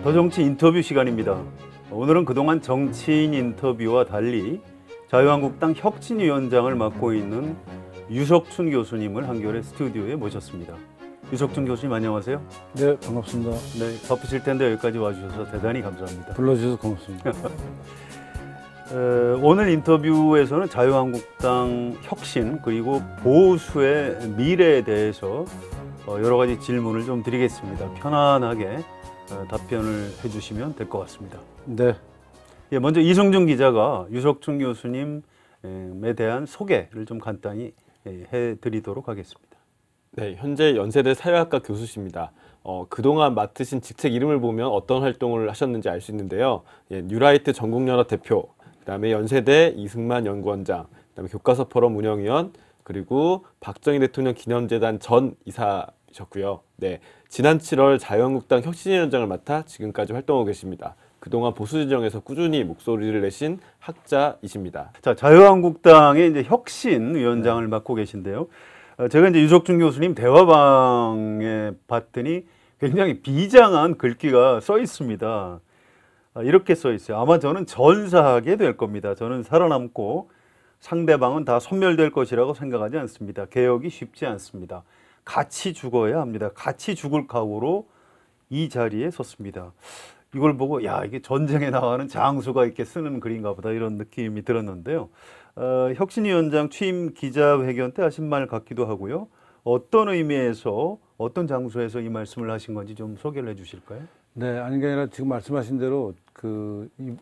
더 정치 인터뷰 시간입니다. 오늘은 그동안 정치인 인터뷰와 달리 자유한국당 혁신위원장을 맡고 있는 유석춘 교수님을 한겨레 스튜디오에 모셨습니다. 유석춘 교수님 안녕하세요. 네, 반갑습니다. 네, 바쁘실 텐데 여기까지 와주셔서 대단히 감사합니다. 불러주셔서 고맙습니다. 오늘 인터뷰에서는 자유한국당 혁신 그리고 보수의 미래에 대해서 여러 가지 질문을 좀 드리겠습니다. 편안하게 답변을 해주시면 될 것 같습니다. 네. 예, 먼저 이승준 기자가 유석춘 교수님에 대한 소개를 좀 간단히 해드리도록 하겠습니다. 네, 현재 연세대 사회학과 교수십니다. 그동안 맡으신 직책 이름을 보면 어떤 활동을 하셨는지 알 수 있는데요. 예, 뉴라이트 전국연합 대표, 그다음에 연세대 이승만 연구원장, 그다음에 교과서 포럼 운영위원, 그리고 박정희 대통령 기념재단 전 이사셨고요. 네, 지난 7월 자유한국당 혁신위원장을 맡아 지금까지 활동하고 계십니다. 그동안 보수 진영에서 꾸준히 목소리를 내신 학자이십니다. 자, 자유한국당의 이제 혁신위원장을 맡고 계신데요. 제가 이제 유석춘 교수님 대화방에 봤더니 굉장히 비장한 글귀가 써 있습니다. 이렇게 써 있어요. 아마 저는 전사하게 될 겁니다. 저는 살아남고 상대방은 다 소멸될 것이라고 생각하지 않습니다. 개혁이 쉽지 않습니다. 같이 죽어야 합니다. 같이 죽을 각오로 이 자리에 섰습니다. 이걸 보고 야, 이게 전쟁에 나가는 장수가 이렇게 쓰는 글인가 보다 이런 느낌이 들었는데요. 혁신위원장 취임 기자회견 때 하신 말 같기도 하고요. 어떤 의미에서 어떤 장소에서 이 말씀을 하신 건지 좀 소개를 해 주실까요? 네, 아닌 게 아니라 지금 말씀하신 대로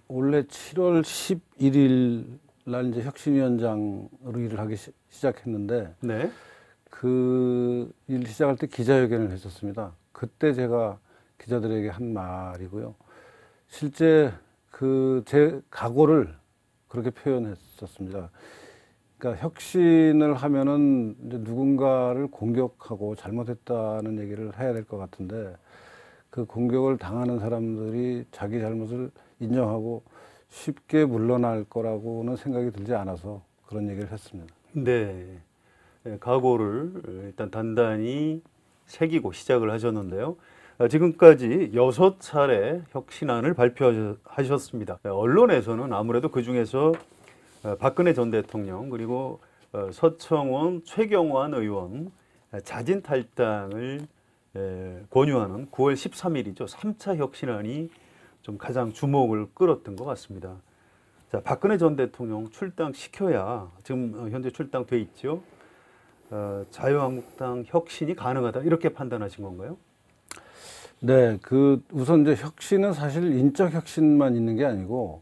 올해 7월 11일 날 이제 혁신위원장으로 일을 하기 시작했는데 네. 그 일 시작할 때 기자회견을 했었습니다. 그때 제가 기자들에게 한 말이고요. 실제 제 각오를 그렇게 표현했었습니다. 그러니까 혁신을 하면은 이제 누군가를 공격하고 잘못했다는 얘기를 해야 될 것 같은데 그 공격을 당하는 사람들이 자기 잘못을 인정하고 쉽게 물러날 거라고는 생각이 들지 않아서 그런 얘기를 했습니다. 네. 각오를 일단 단단히 새기고 시작을 하셨는데요. 지금까지 6차례 혁신안을 발표하셨습니다. 언론에서는 아무래도 그중에서 박근혜 전 대통령 그리고 서청원, 최경환 의원 자진 탈당을 권유하는 9월 13일이죠. 3차 혁신안이 좀 가장 주목을 끌었던 것 같습니다. 자, 박근혜 전 대통령 출당시켜야 지금 현재 출당돼 있죠. 자유한국당 혁신이 가능하다 이렇게 판단하신 건가요? 네, 우선 이제 혁신은 사실 인적 혁신만 있는 게 아니고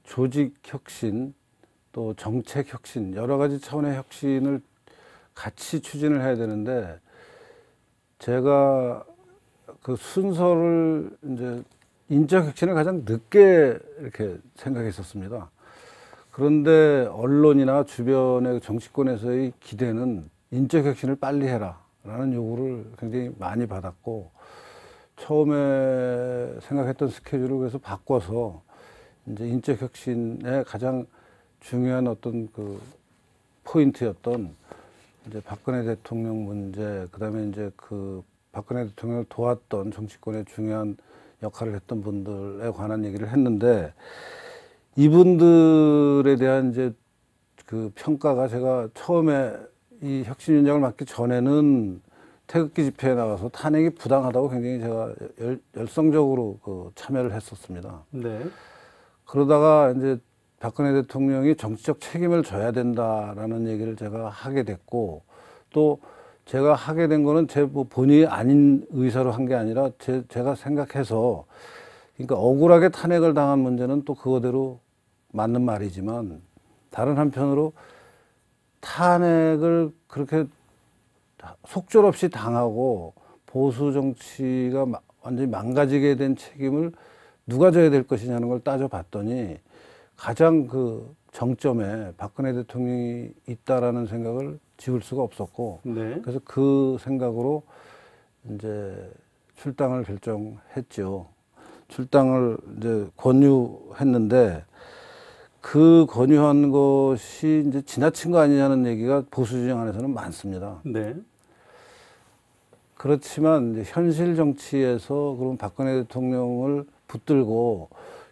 조직 혁신, 또 정책 혁신, 여러 가지 차원의 혁신을 같이 추진을 해야 되는데 제가 그 순서를 이제 인적 혁신을 가장 늦게 이렇게 생각했었습니다. 그런데 언론이나 주변의 정치권에서의 기대는 인적 혁신을 빨리 해라라는 요구를 굉장히 많이 받았고 처음에 생각했던 스케줄을 그래서 바꿔서 이제 인적 혁신의 가장 중요한 어떤 포인트였던 이제 박근혜 대통령 문제, 그다음에 이제 박근혜 대통령을 도왔던 정치권의 중요한 역할을 했던 분들에 관한 얘기를 했는데 이분들에 대한 이제 평가가 제가 처음에 이 혁신위원장을 맡기 전에는 태극기 집회에 나가서 탄핵이 부당하다고 굉장히 제가 열성적으로 참여를 했었습니다. 네. 그러다가 이제 박근혜 대통령이 정치적 책임을 져야 된다라는 얘기를 제가 하게 됐고 또 제가 하게 된 거는 제 본의 아닌 의사로 한 게 아니라 제가 생각해서 그러니까 억울하게 탄핵을 당한 문제는 또 그거대로 맞는 말이지만 다른 한편으로 탄핵을 그렇게 속절없이 당하고 보수 정치가 완전히 망가지게 된 책임을 누가 져야 될 것이냐는 걸 따져봤더니 가장 정점에 박근혜 대통령이 있다라는 생각을 지울 수가 없었고 네. 그래서 그 생각으로 이제 출당을 결정했죠. 출당을 이제 권유했는데 그 권유한 것이 이제 지나친 거 아니냐는 얘기가 보수 진영 안에서는 많습니다. 네. 그렇지만 이제 현실 정치에서 그럼 박근혜 대통령을 붙들고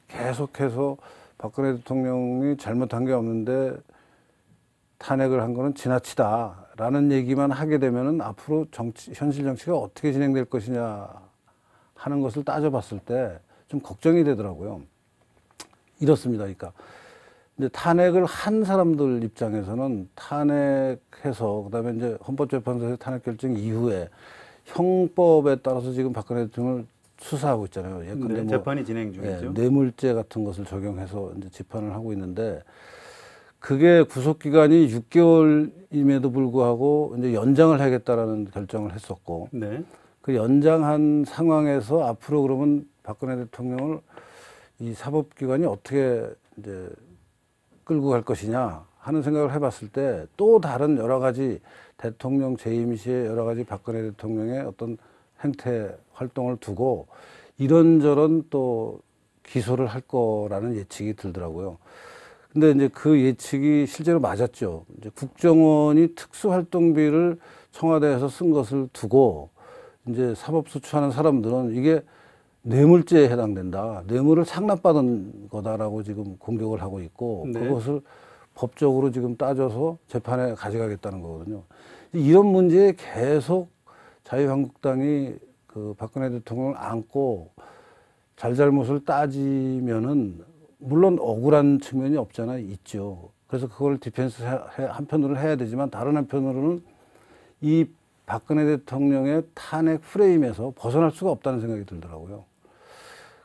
계속해서 박근혜 대통령이 잘못한 게 없는데 탄핵을 한 거는 지나치다라는 얘기만 하게 되면은 앞으로 현실 정치가 어떻게 진행될 것이냐 하는 것을 따져봤을 때 좀 걱정이 되더라고요. 이렇습니다. 그러니까 이제 탄핵을 한 사람들 입장에서는 탄핵해서 그다음에 이제 헌법재판소에서 탄핵 결정 이후에 형법에 따라서 지금 박근혜 대통령을 수사하고 있잖아요. 예컨대 네, 뭐 재판이 진행 중이죠. 뇌물죄 같은 것을 적용해서 이제 재판을 하고 있는데 그게 구속 기간이 6개월임에도 불구하고 이제 연장을 하겠다라는 결정을 했었고 네. 그 연장한 상황에서 앞으로 그러면 박근혜 대통령을 이 사법기관이 어떻게 이제 끌고 갈 것이냐 하는 생각을 해봤을 때 또 다른 여러 가지 대통령 재임 시에 여러 가지 박근혜 대통령의 어떤 행태 활동을 두고 이런저런 또 기소를 할 거라는 예측이 들더라고요. 근데 이제 그 예측이 실제로 맞았죠. 이제 국정원이 특수활동비를 청와대에서 쓴 것을 두고 이제 사법수출하는 사람들은 이게 뇌물죄에 해당된다. 뇌물을 상납받은 거다라고 지금 공격을 하고 있고 네. 그것을 법적으로 지금 따져서 재판에 가져가겠다는 거거든요. 이런 문제에 계속 자유한국당이 그 박근혜 대통령을 안고 잘잘못을 따지면은 물론 억울한 측면이 없잖아요. 있죠. 그래서 그걸 디펜스 한편으로는 해야 되지만 다른 한편으로는 이 박근혜 대통령의 탄핵 프레임에서 벗어날 수가 없다는 생각이 들더라고요.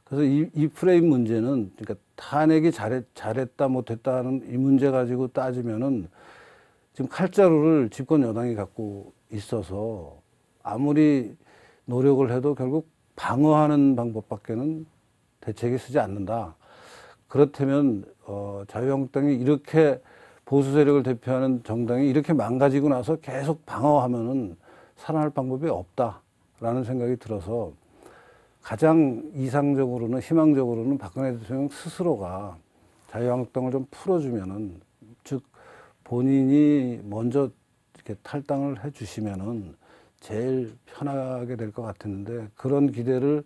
그래서 이 프레임 문제는 그러니까 탄핵이 잘했다 못했다는 이 문제 가지고 따지면은 지금 칼자루를 집권 여당이 갖고 있어서 아무리 노력을 해도 결국 방어하는 방법밖에는 대책이 쓰지 않는다. 그렇다면 자유한국당이 이렇게 보수 세력을 대표하는 정당이 이렇게 망가지고 나서 계속 방어하면은 살아날 방법이 없다라는 생각이 들어서 가장 이상적으로는 희망적으로는 박근혜 대통령 스스로가 자유한국당을 좀 풀어주면은 즉 본인이 먼저 이렇게 탈당을 해주시면은 제일 편하게 될 것 같았는데 그런 기대를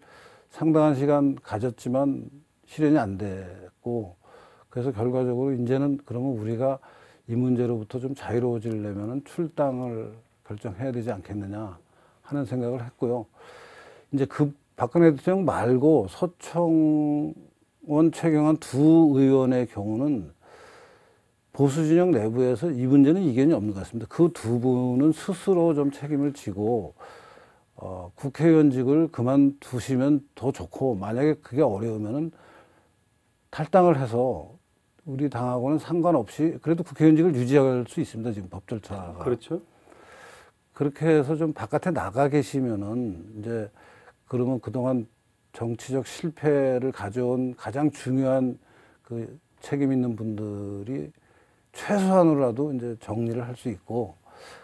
상당한 시간 가졌지만 실현이 안 됐고 그래서 결과적으로 이제는 그러면 우리가 이 문제로부터 좀 자유로워지려면은 출당을 결정해야 되지 않겠느냐 하는 생각을 했고요. 이제 그 박근혜 대통령 말고 서청원, 최경환 두 의원의 경우는 보수 진영 내부에서 이 문제는 이견이 없는 것 같습니다. 그 두 분은 스스로 좀 책임을 지고 국회의원직을 그만두시면 더 좋고 만약에 그게 어려우면은 탈당을 해서 우리 당하고는 상관없이 그래도 국회의원직을 유지할 수 있습니다. 지금 법 절차가. 그렇죠. 그렇게 해서 좀 바깥에 나가 계시면은 이제 그러면 그동안 정치적 실패를 가져온 가장 중요한 그 책임 있는 분들이 최소한으로라도 이제 정리를 할 수 있고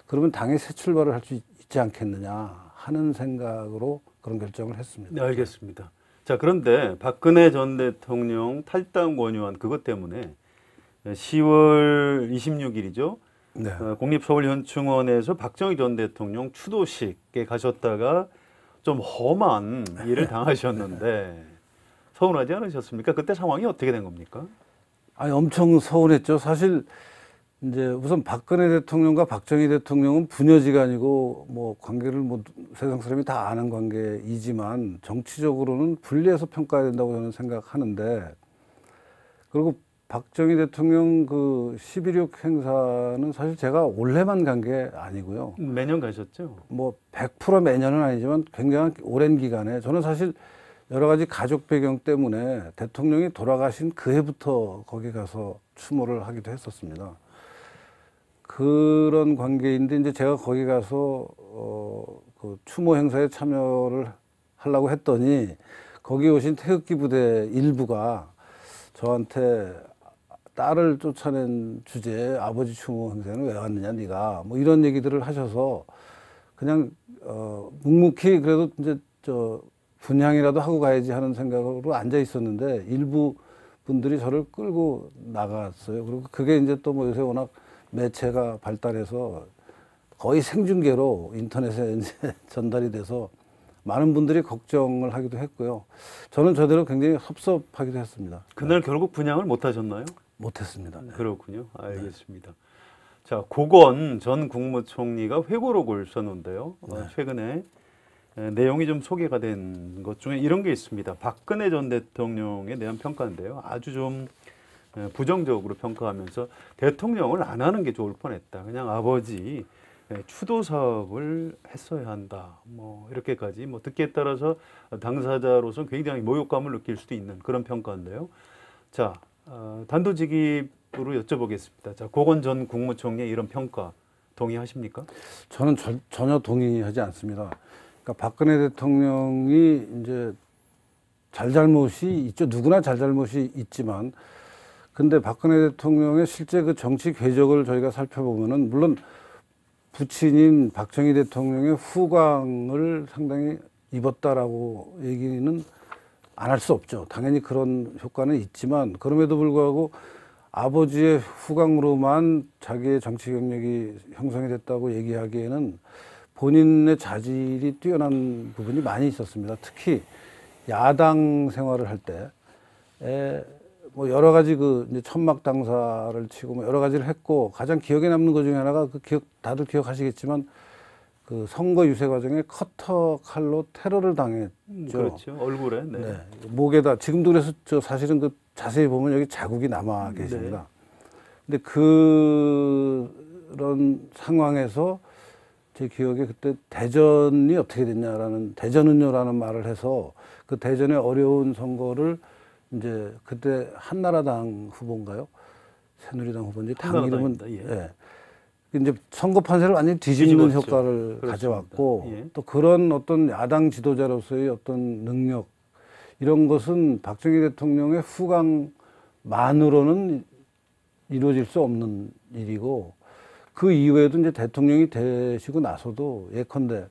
그러면 당의 새 출발을 할 수 있지 않겠느냐 하는 생각으로 그런 결정을 했습니다. 네, 알겠습니다. 자, 그런데 박근혜 전 대통령 탈당 권유안 그것 때문에 10월 26일이죠. 네. 국립서울현충원에서 박정희 전 대통령 추도식에 가셨다가 좀 험한 일을 당하셨는데 서운하지 않으셨습니까? 그때 상황이 어떻게 된 겁니까? 아니, 엄청 서운했죠. 사실 이제 우선 박근혜 대통령과 박정희 대통령은 부녀지간이고 뭐 관계를 뭐 세상 사람이 다 아는 관계이지만 정치적으로는 분리해서 평가해야 된다고 저는 생각하는데 그리고 박정희 대통령 그 11.6 행사는 사실 제가 올해만 간 게 아니고요. 매년 가셨죠? 뭐 100% 매년은 아니지만 굉장히 오랜 기간에 저는 사실 여러 가지 가족 배경 때문에 대통령이 돌아가신 그 해부터 거기 가서 추모를 하기도 했었습니다. 그런 관계인데 이제 제가 거기 가서 그 추모 행사에 참여를 하려고 했더니 거기 오신 태극기 부대 일부가 저한테 딸을 쫓아낸 주제에 아버지 추모 행사는 왜 왔느냐 네가 뭐 이런 얘기들을 하셔서 그냥 묵묵히 그래도 이제 분향이라도 하고 가야지 하는 생각으로 앉아 있었는데 일부 분들이 저를 끌고 나갔어요. 그리고 그게 이제 또 뭐 요새 워낙 매체가 발달해서 거의 생중계로 인터넷에 이제 전달이 돼서 많은 분들이 걱정을 하기도 했고요. 저는 저대로 굉장히 섭섭하기도 했습니다. 그날 결국 분양을 못 하셨나요? 못했습니다. 네. 그렇군요. 알겠습니다. 자, 고건 전 국무총리가 회고록을 썼는데요. 최근에 내용이 좀 소개가 된 것 중에 이런 게 있습니다. 박근혜 전 대통령에 대한 평가인데요. 아주 좀 부정적으로 평가하면서 대통령을 안 하는 게 좋을 뻔했다. 그냥 아버지 추도 사업을 했어야 한다. 뭐 이렇게까지 뭐 듣기에 따라서 당사자로서 굉장히 모욕감을 느낄 수도 있는 그런 평가인데요. 자, 단도직입으로 여쭤보겠습니다. 자, 고건 전 국무총리의 이런 평가 동의하십니까? 저는 전혀 동의하지 않습니다. 그러니까 박근혜 대통령이 이제 잘잘못이 있죠. 누구나 잘잘못이 있지만, 근데 박근혜 대통령의 실제 그 정치 궤적을 저희가 살펴보면은 물론 부친인 박정희 대통령의 후광을 상당히 입었다라고 얘기는 안 할 수 없죠. 당연히 그런 효과는 있지만 그럼에도 불구하고 아버지의 후광으로만 자기의 정치 경력이 형성이 됐다고 얘기하기에는 본인의 자질이 뛰어난 부분이 많이 있었습니다. 특히 야당 생활을 할 때 뭐 여러 가지 그 이제 천막 당사를 치고 뭐 여러 가지를 했고 가장 기억에 남는 것 중에 하나가 그 다들 기억하시겠지만 그 선거 유세 과정에 커터 칼로 테러를 당했죠. 그렇죠. 얼굴에. 네. 네. 목에다 지금도 그래서 저 사실은 그 자세히 보면 여기 자국이 남아 계십니다. 근데 그런 상황에서 제 기억에 그때 대전이 어떻게 됐냐라는 대전은요라는 말을 해서 그 대전의 어려운 선거를 이제 그때 한나라당 후보인가요? 새누리당 후보인지 당 이름은 예. 이제 선거 판세를 완전히 뒤집는 효과를 그렇습니다. 가져왔고 예. 또 그런 어떤 야당 지도자로서의 어떤 능력 이런 것은 박정희 대통령의 후광만으로는 이루어질 수 없는 일이고 그 이후에도 이제 대통령이 되시고 나서도 예컨대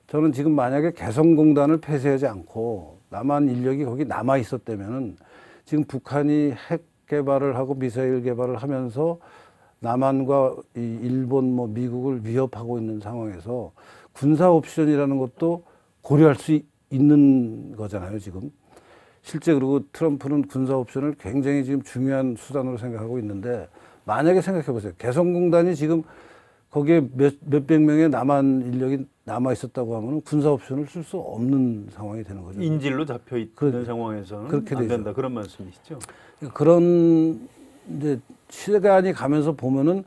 저는 지금 만약에 개성공단을 폐쇄하지 않고 남한 인력이 거기 남아 있었다면은 지금 북한이 핵 개발을 하고 미사일 개발을 하면서 남한과 이 일본 뭐 미국을 위협하고 있는 상황에서 군사 옵션이라는 것도 고려할 수 있는 거잖아요, 지금. 실제 그리고 트럼프는 군사 옵션을 굉장히 지금 중요한 수단으로 생각하고 있는데 만약에 생각해 보세요. 개성공단이 지금 거기에 몇백 명의 남한 인력이 남아 있었다고 하면 군사 옵션을 쓸 수 없는 상황이 되는 거죠. 인질로 잡혀 있는 상황에서는 그렇게 안 되죠. 된다 그런 말씀이시죠? 그런 이제 시간이 가면서 보면은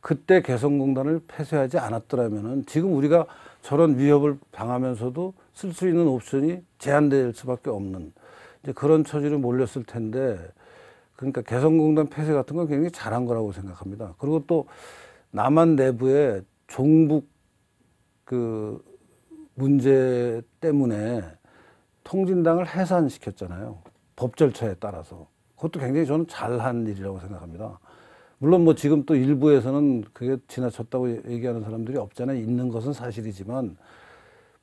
그때 개성공단을 폐쇄하지 않았더라면은 지금 우리가 저런 위협을 당하면서도 쓸 수 있는 옵션이 제한될 수밖에 없는 이제 그런 처지로 몰렸을 텐데 그러니까 개성공단 폐쇄 같은 건 굉장히 잘한 거라고 생각합니다. 그리고 또 남한 내부에 종북 그 문제 때문에 통진당을 해산시켰잖아요. 법 절차에 따라서. 그것도 굉장히 저는 잘한 일이라고 생각합니다. 물론 뭐 지금 또 일부에서는 그게 지나쳤다고 얘기하는 사람들이 없잖아요. 있는 것은 사실이지만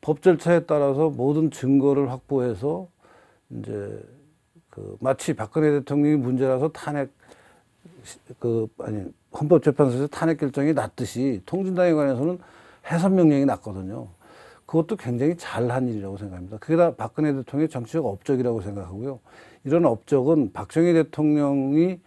법 절차에 따라서 모든 증거를 확보해서 이제 그 마치 박근혜 대통령이 문제라서 탄핵 헌법재판소에서 탄핵 결정이 났듯이 통진당에 관해서는 해산 명령이 났거든요. 그것도 굉장히 잘한 일이라고 생각합니다. 그게 다 박근혜 대통령의 정치적 업적이라고 생각하고요. 이런 업적은 박정희 대통령이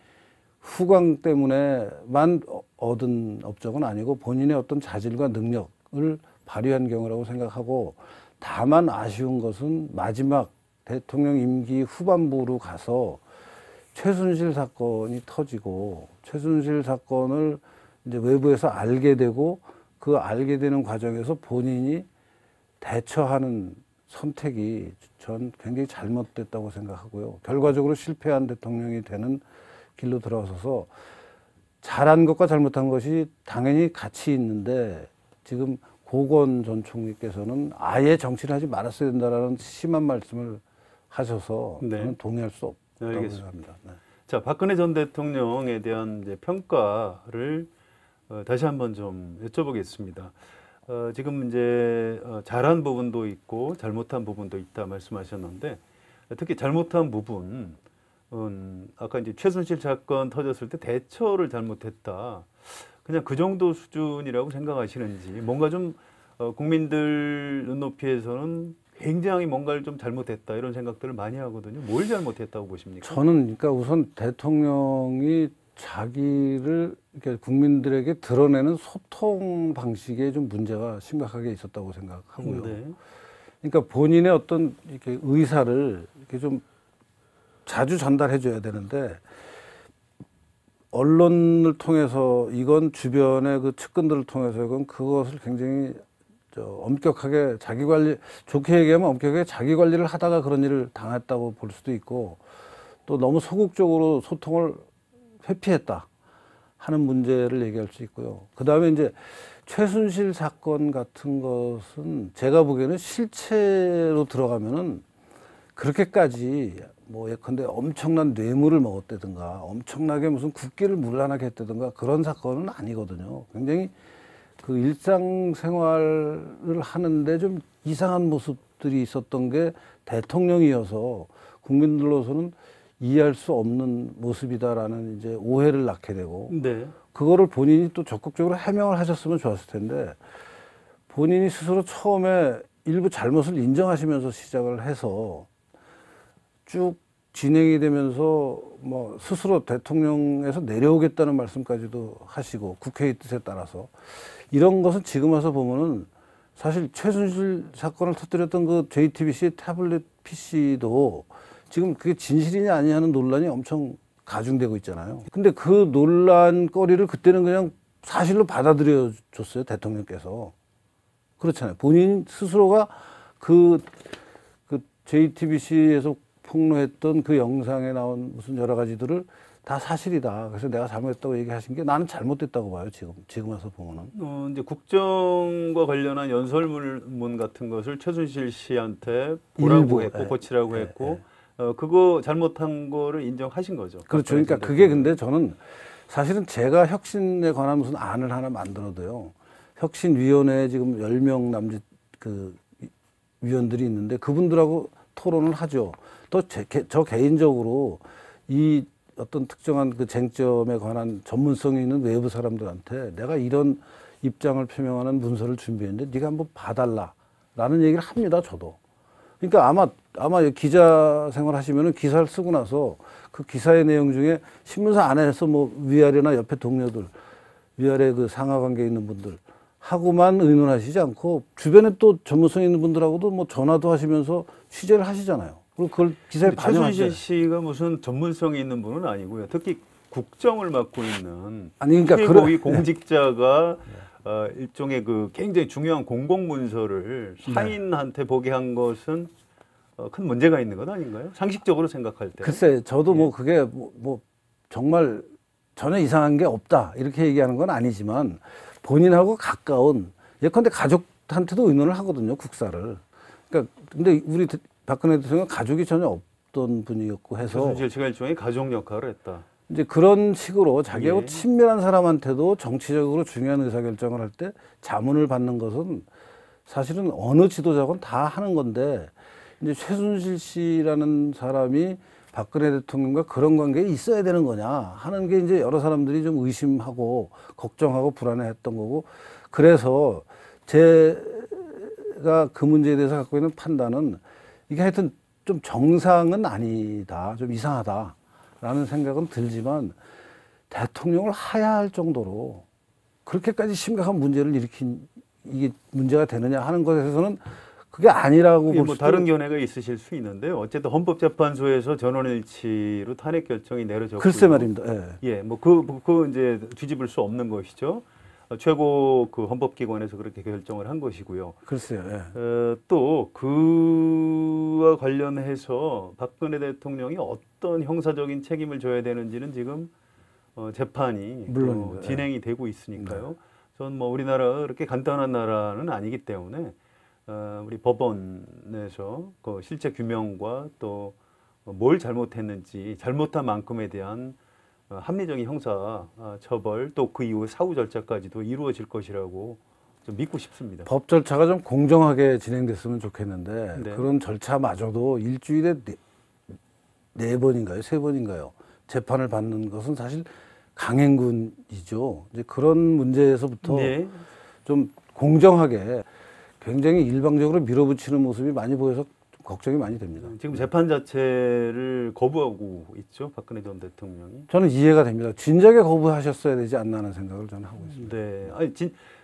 후광 때문에만 얻은 업적은 아니고 본인의 어떤 자질과 능력을 발휘한 경우라고 생각하고 다만 아쉬운 것은 마지막 대통령 임기 후반부로 가서 최순실 사건이 터지고 최순실 사건을 이제 외부에서 알게 되고 그 알게 되는 과정에서 본인이 대처하는 선택이 전 굉장히 잘못됐다고 생각하고요. 결과적으로 실패한 대통령이 되는 길로 들어서서 잘한 것과 잘못한 것이 당연히 같이 있는데 지금 고건 전 총리께서는 아예 정치를 하지 말았어야 된다라는 심한 말씀을 하셔서 네. 저는 동의할 수 없다고 알겠습니다. 생각합니다. 네. 자, 박근혜 전 대통령에 대한 이제 평가를 다시 한번 좀 여쭤보겠습니다. 지금 이제 잘한 부분도 있고 잘못한 부분도 있다 말씀하셨는데 특히 잘못한 부분은 아까 이제 최순실 사건 터졌을 때 대처를 잘못했다. 그냥 그 정도 수준이라고 생각하시는지 뭔가 좀 국민들 눈높이에서는 굉장히 뭔가를 좀 잘못했다 이런 생각들을 많이 하거든요. 뭘 잘못했다고 보십니까? 저는 그러니까 우선 대통령이 자기를 이렇게 국민들에게 드러내는 소통 방식에 좀 문제가 심각하게 있었다고 생각하고요. 네. 그러니까 본인의 어떤 이렇게 의사를 이렇게 좀 자주 전달해 줘야 되는데 언론을 통해서 이건 주변의 그 측근들을 통해서 이건 그것을 굉장히 엄격하게 자기 관리, 좋게 얘기하면 엄격하게 자기 관리를 하다가 그런 일을 당했다고 볼 수도 있고 또 너무 소극적으로 소통을 회피했다 하는 문제를 얘기할 수 있고요. 그 다음에 이제 최순실 사건 같은 것은 제가 보기에는 실체로 들어가면은 그렇게까지 뭐 예컨대 엄청난 뇌물을 먹었다든가 엄청나게 무슨 국기를 문란하게 했다든가 그런 사건은 아니거든요. 굉장히 그 일상생활을 하는데 좀 이상한 모습들이 있었던 게 대통령이어서 국민들로서는 이해할 수 없는 모습이다라는 이제 오해를 낳게 되고 네. 그거를 본인이 또 적극적으로 해명을 하셨으면 좋았을 텐데 본인이 스스로 처음에 일부 잘못을 인정하시면서 시작을 해서 쭉 진행이 되면서 뭐 스스로 대통령에서 내려오겠다는 말씀까지도 하시고 국회의 뜻에 따라서 이런 것은 지금 와서 보면은 사실 최순실 사건을 터뜨렸던 그 JTBC 태블릿 PC도 지금 그게 진실이냐 아니냐 하는 논란이 엄청 가중되고 있잖아요. 근데 그 논란거리를 그때는 그냥 사실로 받아들여 줬어요, 대통령께서. 그렇잖아요. 본인 스스로가 그 JTBC에서 폭로했던 그 영상에 나온 무슨 여러 가지들을 다 사실이다. 그래서 내가 잘못했다고 얘기하신 게 나는 잘못됐다고 봐요, 지금 와서 보면은. 이제 국정과 관련한 연설문 같은 것을 최순실 씨한테 보라고 일부, 했고 예, 고치라고 예, 했고 그거 잘못한 거를 인정하신 거죠. 그렇죠. 그러니까 그게 근데 저는 사실은 제가 혁신에 관한 무슨 안을 하나 만들어도요. 혁신위원회에 지금 10명 남짓 그 위원들이 있는데 그분들하고 토론을 하죠. 또 저 개인적으로 이 어떤 특정한 그 쟁점에 관한 전문성이 있는 외부 사람들한테 내가 이런 입장을 표명하는 문서를 준비했는데 네가 한번 봐달라라는 얘기를 합니다. 저도. 그러니까 아마 기자 생활 하시면은 기사를 쓰고 나서 그 기사의 내용 중에 신문사 안에서 뭐 위아래나 옆에 동료들, 위아래 그 상하 관계에 있는 분들 하고만 의논하시지 않고 주변에 또 전문성 있는 분들하고도 뭐 전화도 하시면서 취재를 하시잖아요. 그리고 그걸 기사에 반영하시죠. 최순실 씨가 무슨 전문성이 있는 분은 아니고요. 특히 국정을 맡고 있는 아니 그러니까 최고위 공직자가 일종의 그 굉장히 중요한 공공문서를 사인한테 보게 한 것은 큰 문제가 있는 것 아닌가요? 상식적으로 생각할 때. 글쎄, 저도 뭐 그게 뭐 정말 전혀 이상한 게 없다 이렇게 얘기하는 건 아니지만 본인하고 가까운 예컨대 가족한테도 의논을 하거든요, 국사를. 그러니까 근데 우리 박근혜 대통령은 가족이 전혀 없던 분이었고 해서 최순실 씨가 일종의 가족 역할을 했다. 이제 그런 식으로 자기하고 예. 친밀한 사람한테도 정치적으로 중요한 의사결정을 할 때 자문을 받는 것은 사실은 어느 지도자건 다 하는 건데 이제 최순실 씨라는 사람이 박근혜 대통령과 그런 관계에 있어야 되는 거냐 하는 게 이제 여러 사람들이 좀 의심하고 걱정하고 불안해했던 거고 그래서 제가 그 문제에 대해서 갖고 있는 판단은 이게 하여튼 좀 정상은 아니다, 좀 이상하다라는 생각은 들지만 대통령을 하야할 정도로 그렇게까지 심각한 문제를 일으킨 이게 문제가 되느냐 하는 것에서는 그게 아니라고 볼 뭐 수도 다른 견해가 있으실 수 있는데요. 어쨌든 헌법재판소에서 전원일치로 탄핵 결정이 내려졌고 글쎄 말입니다. 예. 예, 뭐 그 이제 뒤집을 수 없는 것이죠. 최고 그 헌법기관에서 그렇게 결정을 한 것이고요. 글쎄요. 예. 또 그와 관련해서 박근혜 대통령이 어떤 형사적인 책임을 져야 되는지는 지금 재판이 물론입니다. 진행이 되고 있으니까요. 전 뭐 우리나라가 그렇게 간단한 나라는 아니기 때문에 우리 법원에서 그 실체 규명과 또 뭘 잘못했는지 잘못한 만큼에 대한 합리적인 형사 처벌 또 그 이후 사후 절차까지도 이루어질 것이라고 좀 믿고 싶습니다. 법 절차가 좀 공정하게 진행됐으면 좋겠는데 네. 그런 절차마저도 일주일에 네 번인가요? 세 번인가요? 재판을 받는 것은 사실 강행군이죠. 이제 그런 문제에서부터 네. 좀 공정하게 굉장히 일방적으로 밀어붙이는 모습이 많이 보여서 걱정이 많이 됩니다. 지금 재판 자체를 거부하고 있죠, 박근혜 전 대통령이. 저는 이해가 됩니다. 진작에 거부하셨어야 되지 않나 하는 생각을 저는 하고 있습니다. 네. 아니,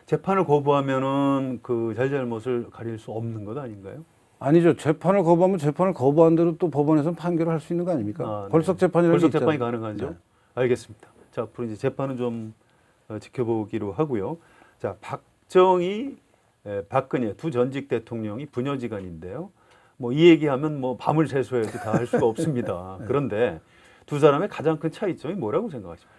재판을 거부하면은 그 잘잘못을 가릴 수 없는 것 아닌가요? 아니죠. 재판을 거부하면 재판을 거부한 대로 또 법원에서는 판결을 할 수 있는 거 아닙니까? 아, 네. 벌써 재판이라는 벌써 게 재판이 있잖아요. 가능하죠. 네. 알겠습니다. 자, 앞으로 이제 재판은 좀 지켜보기로 하고요. 자, 박정희, 박근혜 두 전직 대통령이 부녀지간인데요. 뭐 이 얘기하면 뭐 밤을 새서해도 다 할 수가 없습니다. 그런데 두 사람의 가장 큰 차이점이 뭐라고 생각하십니까?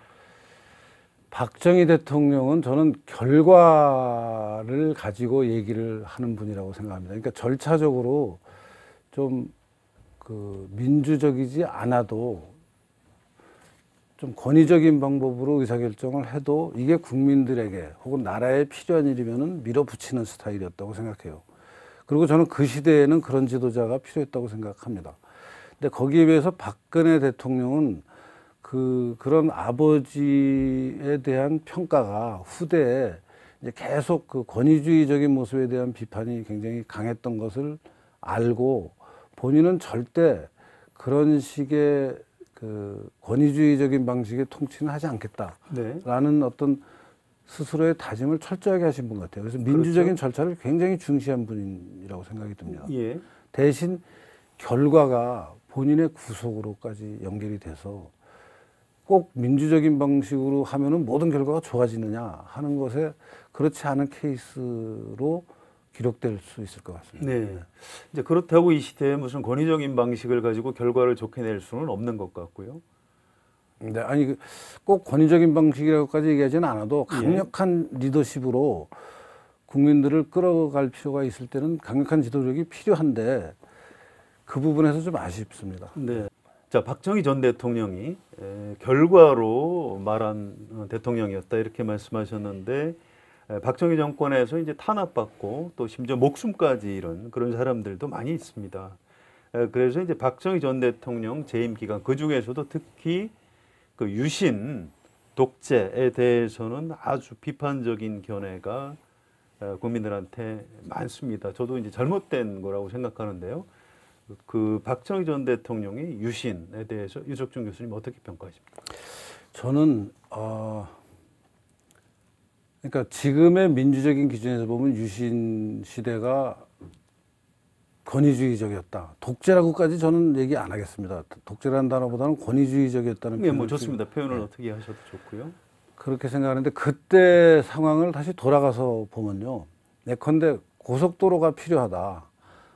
박정희 대통령은 저는 결과를 가지고 얘기를 하는 분이라고 생각합니다. 그러니까 절차적으로 좀 그 민주적이지 않아도 좀 권위적인 방법으로 의사결정을 해도 이게 국민들에게 혹은 나라에 필요한 일이면은 밀어붙이는 스타일이었다고 생각해요. 그리고 저는 그 시대에는 그런 지도자가 필요했다고 생각합니다. 근데 거기에 비해서 박근혜 대통령은 그런 아버지에 대한 평가가 후대에 이제 계속 그 권위주의적인 모습에 대한 비판이 굉장히 강했던 것을 알고 본인은 절대 그런 식의 그 권위주의적인 방식의 통치는 하지 않겠다라는 네. 어떤 스스로의 다짐을 철저하게 하신 분 같아요. 그래서 민주적인 절차를 굉장히 중시한 분이라고 생각이 듭니다. 예. 대신 결과가 본인의 구속으로까지 연결이 돼서 꼭 민주적인 방식으로 하면은 모든 결과가 좋아지느냐 하는 것에 그렇지 않은 케이스로 기록될 수 있을 것 같습니다. 네. 이제 그렇다고 이 시대에 무슨 권위적인 방식을 가지고 결과를 좋게 낼 수는 없는 것 같고요. 네, 아니 꼭 권위적인 방식이라고까지 얘기하지는 않아도 강력한 리더십으로 국민들을 끌어갈 필요가 있을 때는 강력한 지도력이 필요한데 그 부분에서 좀 아쉽습니다. 네. 자, 박정희 전 대통령이 결과로 말한 대통령이었다 이렇게 말씀하셨는데 박정희 정권에서 이제 탄압받고 또 심지어 목숨까지 잃은 그런 사람들도 많이 있습니다. 그래서 이제 박정희 전 대통령 재임 기간 그 중에서도 특히 그 유신 독재에 대해서는 아주 비판적인 견해가 국민들한테 많습니다. 저도 이제 잘못된 거라고 생각하는데요. 그 박정희 전 대통령의 유신에 대해서 유석준 교수님 어떻게 평가하십니까? 저는 그러니까 지금의 민주적인 기준에서 보면 유신 시대가 권위주의적이었다. 독재라고까지 저는 얘기 안 하겠습니다. 독재라는 단어보다는 권위주의적이었다는 네, 뭐 표현을 좋습니다. 표현을 네. 어떻게 하셔도 좋고요. 그렇게 생각하는데 그때 상황을 다시 돌아가서 보면요. 예컨대 고속도로가 필요하다.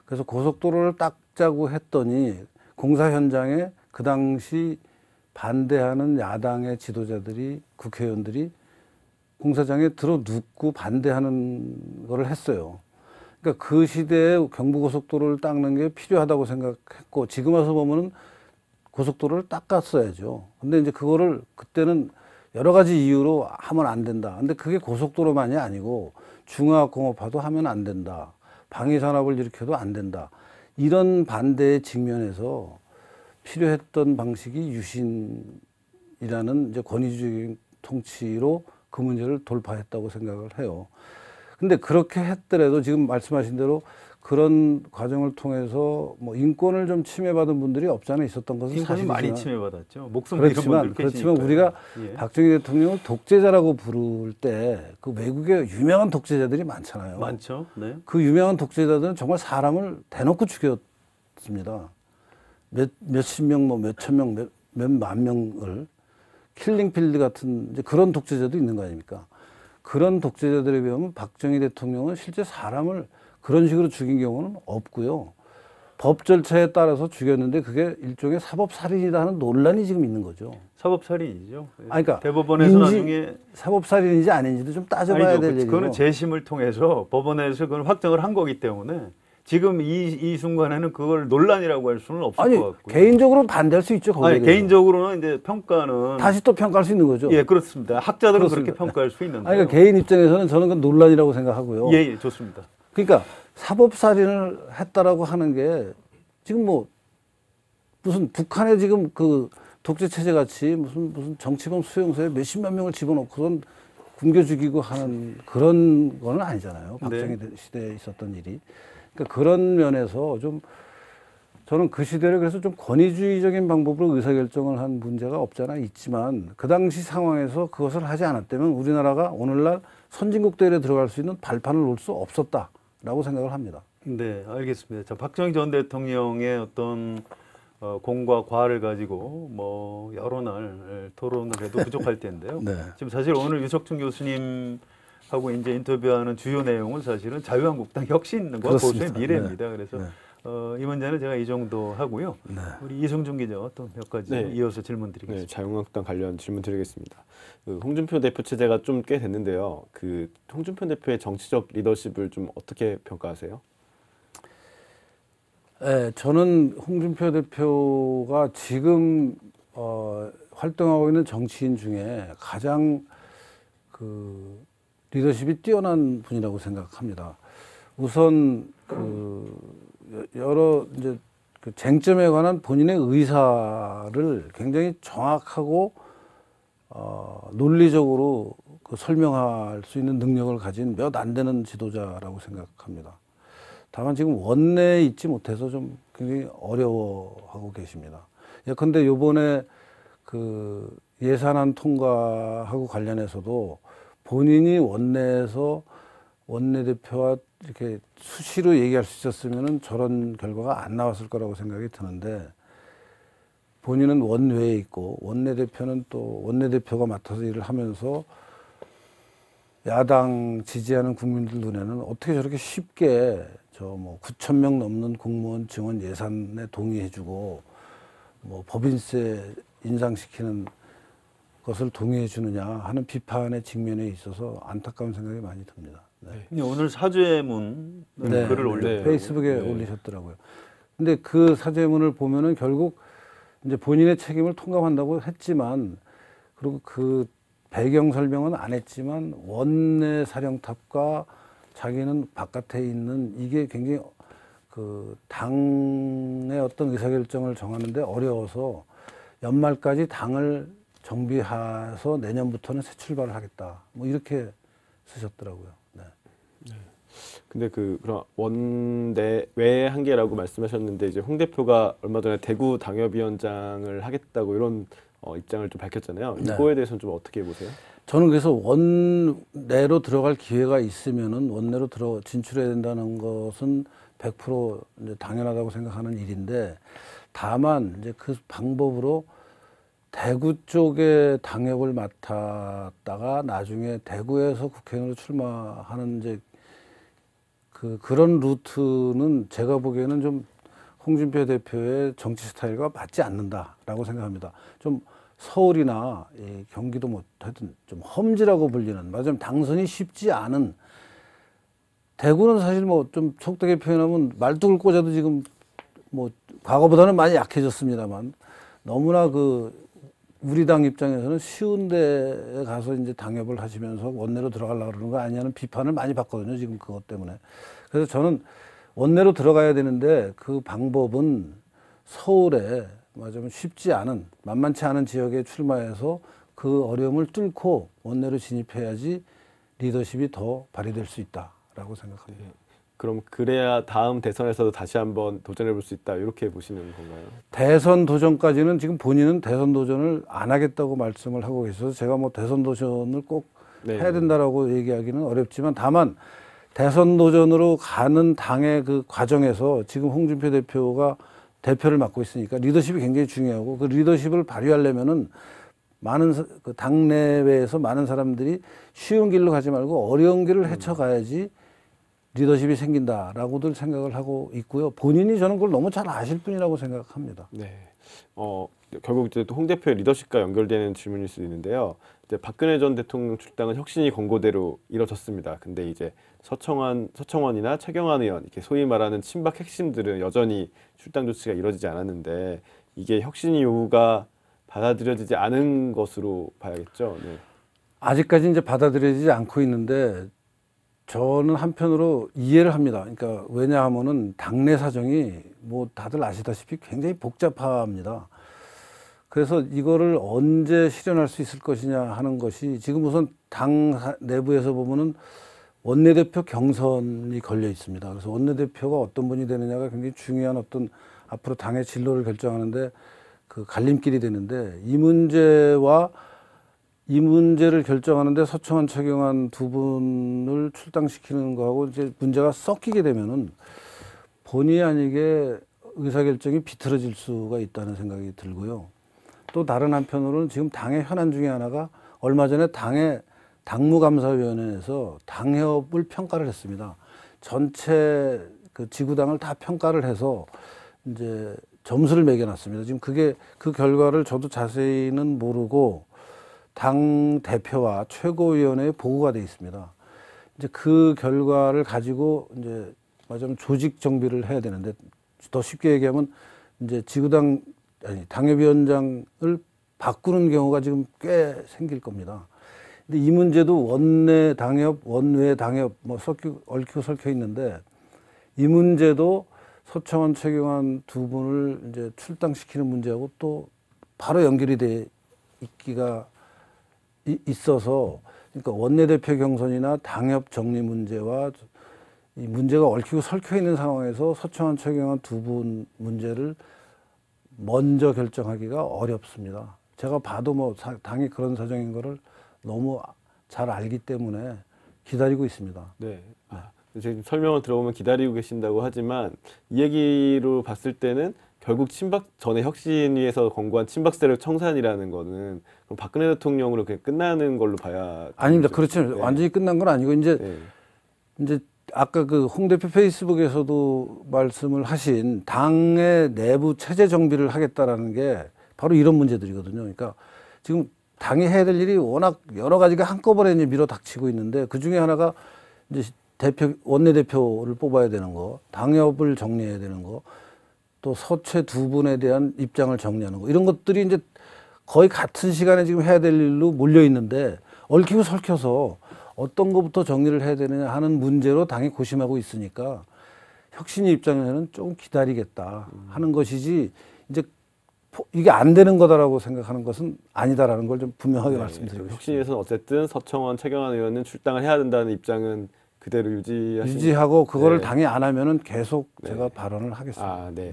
그래서 고속도로를 딱 짜고 했더니 공사 현장에 그 당시 반대하는 야당의 지도자들이 국회의원들이 공사장에 들어 눕고 반대하는 거를 했어요. 그러니까 그 시대에 경부고속도로를 닦는 게 필요하다고 생각했고 지금 와서 보면은 고속도로를 닦았어야죠. 근데 이제 그거를 그때는 여러 가지 이유로 하면 안 된다. 근데 그게 고속도로만이 아니고 중화학공업화도 하면 안 된다. 방위산업을 일으켜도 안 된다. 이런 반대의 직면에서 필요했던 방식이 유신이라는 이제 권위주의 통치로 그 문제를 돌파했다고 생각을 해요. 근데 그렇게 했더라도 지금 말씀하신 대로 그런 과정을 통해서 뭐 인권을 좀 침해받은 분들이 없지 않아 있었던 것은 인권이 사실이지만 많이 침해받았죠. 목숨 잃은 분들 그렇지만 계시니까요. 우리가 예. 박정희 대통령을 독재자라고 부를 때 그 외국에 유명한 독재자들이 많잖아요. 많죠. 네. 그 유명한 독재자들은 정말 사람을 대놓고 죽였습니다. 몇십 명, 뭐 몇천 명, 몇만 명을 킬링필드 같은 이제 그런 독재자도 있는 거 아닙니까? 그런 독재자들에 비하면 박정희 대통령은 실제 사람을 그런 식으로 죽인 경우는 없고요. 법 절차에 따라서 죽였는데 그게 일종의 사법살인이다 하는 논란이 지금 있는 거죠. 사법살인이죠. 그러니까 대법원에서 나중에 사법살인인지 아닌지도 좀 따져봐야 아니죠. 될 얘기고. 그거는 재심을 통해서 법원에서 그걸 확정을 한 거기 때문에 지금 이 순간에는 그걸 논란이라고 할 수는 없을 아니 것 같고요. 개인적으로 반대할 수 있죠. 아니 개인적으로는 이제 평가는 다시 또 평가할 수 있는 거죠. 예, 그렇습니다. 학자들은 그렇습니다. 그렇게 평가할 수 있는데. 아니, 그러니까 개인 입장에서는 저는 그 논란이라고 생각하고요. 예, 예, 좋습니다. 그러니까 사법살인을 했다라고 하는 게 지금 뭐 무슨 북한에 지금 그 독재 체제 같이 무슨 정치범 수용소에 몇십만 명을 집어넣고선 굶겨 죽이고 하는 그런 거는 아니잖아요. 박정희 시대에 있었던 일이. 그러니까 그런 면에서 좀 저는 그 시대를 그래서 좀 권위주의적인 방법으로 의사결정을 한 문제가 없잖아 있지만 그 당시 상황에서 그것을 하지 않았다면 우리나라가 오늘날 선진국 대회에 들어갈 수 있는 발판을 놓을 수 없었다라고 생각을 합니다. 네, 알겠습니다. 자, 박정희 전 대통령의 어떤 공과 과를 가지고 뭐 여러 날 토론을 해도 부족할 텐데요. 네. 지금 사실 오늘 유석준 교수님하고 이제 인터뷰하는 주요 내용은 사실은 자유한국당 혁신과 그렇습니다. 보수의 미래입니다. 그래서 네. 이 문제는 제가 이 정도 하고요. 네. 우리 이승준 기자 또 몇 가지 네. 이어서 질문 드리겠습니다. 네, 자유한국당 관련 질문 드리겠습니다. 그 홍준표 대표 체제가 좀 꽤 됐는데요. 그 홍준표 대표의 정치적 리더십을 좀 어떻게 평가하세요? 네, 저는 홍준표 대표가 지금 활동하고 있는 정치인 중에 가장 그 리더십이 뛰어난 분이라고 생각합니다. 우선 여러 이제 그 쟁점에 관한 본인의 의사를 굉장히 정확하고 논리적으로 그 설명할 수 있는 능력을 가진 몇 안 되는 지도자라고 생각합니다. 다만 지금 원내에 있지 못해서 좀 굉장히 어려워하고 계십니다. 예컨대 요번에 그 예산안 통과하고 관련해서도 본인이 원내에서 원내대표와 이렇게 수시로 얘기할 수 있었으면은 저런 결과가 안 나왔을 거라고 생각이 드는데 본인은 원외에 있고 원내대표는 또 원내대표가 맡아서 일을 하면서 야당 지지하는 국민들 눈에는 어떻게 저렇게 쉽게 저 뭐 9천 명 넘는 공무원 증원 예산에 동의해주고 뭐 법인세 인상시키는 것을 동의해주느냐 하는 비판의 직면에 있어서 안타까운 생각이 많이 듭니다. 네. 오늘 사죄문 네, 글을 네, 올렸더라고요. 페이스북에 네. 올리셨더라고요. 근데 그 사죄문을 보면은 결국 이제 본인의 책임을 통감한다고 했지만 그리고 그 배경 설명은 안 했지만 원내 사령탑과 자기는 바깥에 있는 이게 굉장히 그 당의 어떤 의사결정을 정하는데 어려워서 연말까지 당을 정비해서 내년부터는 새 출발을 하겠다. 뭐 이렇게 쓰셨더라고요. 네. 근데 그런 원내외 한계라고 말씀하셨는데 이제 홍 대표가 얼마 전에 대구 당협위원장을 하겠다고 이런 입장을 좀 밝혔잖아요. 네. 이거에 대해서는 좀 어떻게 보세요? 저는 그래서 원내로 들어갈 기회가 있으면은 원내로 진출해야 된다는 것은 100% 이제 당연하다고 생각하는 일인데 다만 이제 그 방법으로 대구 쪽에 당협을 맡았다가 나중에 대구에서 국회의원으로 출마하는 이제 그런 루트는 제가 보기에는 좀 홍준표 대표의 정치 스타일과 맞지 않는다라고 생각합니다. 좀 서울이나 경기도 뭐 하여튼 좀 험지라고 불리는 맞으면 당선이 쉽지 않은 대구는 사실 뭐 좀 속되게 표현하면 말뚝을 꽂아도 지금 뭐 과거보다는 많이 약해졌습니다만 너무나 우리 당 입장에서는 쉬운 데에 가서 이제 당협을 하시면서 원내로 들어가려고 그러는 거 아니냐는 비판을 많이 받거든요. 지금 그것 때문에. 그래서 저는 원내로 들어가야 되는데 그 방법은 서울에 맞으면 쉽지 않은 만만치 않은 지역에 출마해서 그 어려움을 뚫고 원내로 진입해야지 리더십이 더 발휘될 수 있다라고 생각합니다. 그럼 그래야 다음 대선에서도 다시 한번 도전해 볼 수 있다 이렇게 보시는 건가요? 대선 도전까지는 지금 본인은 대선 도전을 안 하겠다고 말씀을 하고 계셔서 제가 뭐 대선 도전을 꼭 네. 해야 된다라고 얘기하기는 어렵지만 다만 대선 도전으로 가는 당의 그 과정에서 지금 홍준표 대표가 대표를 맡고 있으니까 리더십이 굉장히 중요하고 그 리더십을 발휘하려면은 많은 그 당내외에서 많은 사람들이 쉬운 길로 가지 말고 어려운 길을 헤쳐가야지 리더십이 생긴다라고들 생각을 하고 있고요. 본인이 저는 그걸 너무 잘 아실 분이라고 생각합니다. 네. 결국 이제 또 홍 대표의 리더십과 연결되는 질문일 수 있는데요. 이제 박근혜 전 대통령 출당은 혁신이 권고대로 이뤄졌습니다. 근데 이제 서청원이나 최경환 의원, 이렇게 소위 말하는 친박 핵심들은 여전히 출당 조치가 이뤄지지 않았는데 이게 혁신이 요구가 받아들여지지 않은 것으로 봐야겠죠. 네. 아직까지 이제 받아들여지지 않고 있는데 저는 한편으로 이해를 합니다. 그러니까 왜냐하면은 당내 사정이 뭐 다들 아시다시피 굉장히 복잡합니다. 그래서 이거를 언제 실현할 수 있을 것이냐 하는 것이 지금 우선 당 내부에서 보면은 원내대표 경선이 걸려 있습니다. 그래서 원내대표가 어떤 분이 되느냐가 굉장히 중요한 어떤 앞으로 당의 진로를 결정하는데 그 갈림길이 되는데 이 문제를 결정하는데 서청원, 최경환 두 분을 출당시키는 거하고 이제 문제가 섞이게 되면은 본의 아니게 의사결정이 비틀어질 수가 있다는 생각이 들고요. 또 다른 한편으로는 지금 당의 현안 중에 하나가 얼마 전에 당의 당무감사위원회에서 당협을 평가를 했습니다. 전체 그 지구당을 다 평가를 해서 이제 점수를 매겨놨습니다. 지금 그게 그 결과를 저도 자세히는 모르고 당 대표와 최고위원회에 보고가 돼 있습니다. 이제 그 결과를 가지고 이제 말하자면 조직 정비를 해야 되는데 더 쉽게 얘기하면 이제 지구당 당협위원장을 바꾸는 경우가 지금 꽤 생길 겁니다. 근데 이 문제도 원내 당협, 원외 당협 뭐 얽히고 설켜 있는데 이 문제도 서청원, 최경환 두 분을 이제 출당시키는 문제하고 또 바로 연결이 돼 있기가 있어서 그러니까 원내대표 경선이나 당협 정리 문제와 이 문제가 얽히고 설켜 있는 상황에서 서청원, 최경환 두 분 문제를 먼저 결정하기가 어렵습니다. 제가 봐도 뭐 당이 그런 사정인 거를 너무 잘 알기 때문에 기다리고 있습니다. 네. 지금 설명을 들어보면 기다리고 계신다고 하지만 이 얘기로 봤을 때는 결국 친박 전에 혁신위에서 권고한 친박 세력 청산이라는 거는 그럼 박근혜 대통령으로 그냥 끝나는 걸로 봐야 아닙니다. 그렇죠. 네. 완전히 끝난 건 아니고 이제 아까 그 홍 대표 페이스북에서도 말씀을 하신 당의 내부 체제 정비를 하겠다라는 게 바로 이런 문제들이거든요. 그러니까 지금 당이 해야 될 일이 워낙 여러 가지가 한꺼번에 이제 밀어닥치고 있는데 그 중에 하나가 이제 원내대표를 뽑아야 되는 거, 당협을 정리해야 되는 거, 또 서최 두 분에 대한 입장을 정리하는 거 이런 것들이 이제 거의 같은 시간에 지금 해야 될 일로 몰려 있는데 얽히고 설켜서 어떤 것부터 정리를 해야 되느냐 하는 문제로 당이 고심하고 있으니까 혁신위 입장에서는 조금 기다리겠다 하는 것이지 이제 이게 안 되는 거다라고 생각하는 것은 아니다라는 걸 좀 분명하게 말씀드리고 싶습니다. 혁신위에서는 어쨌든 서청원, 최경환 의원은 출당을 해야 된다는 입장은 그대로 유지하고 그거를 네. 당이 안 하면은 계속 제가 발언을 하겠습니다. 네.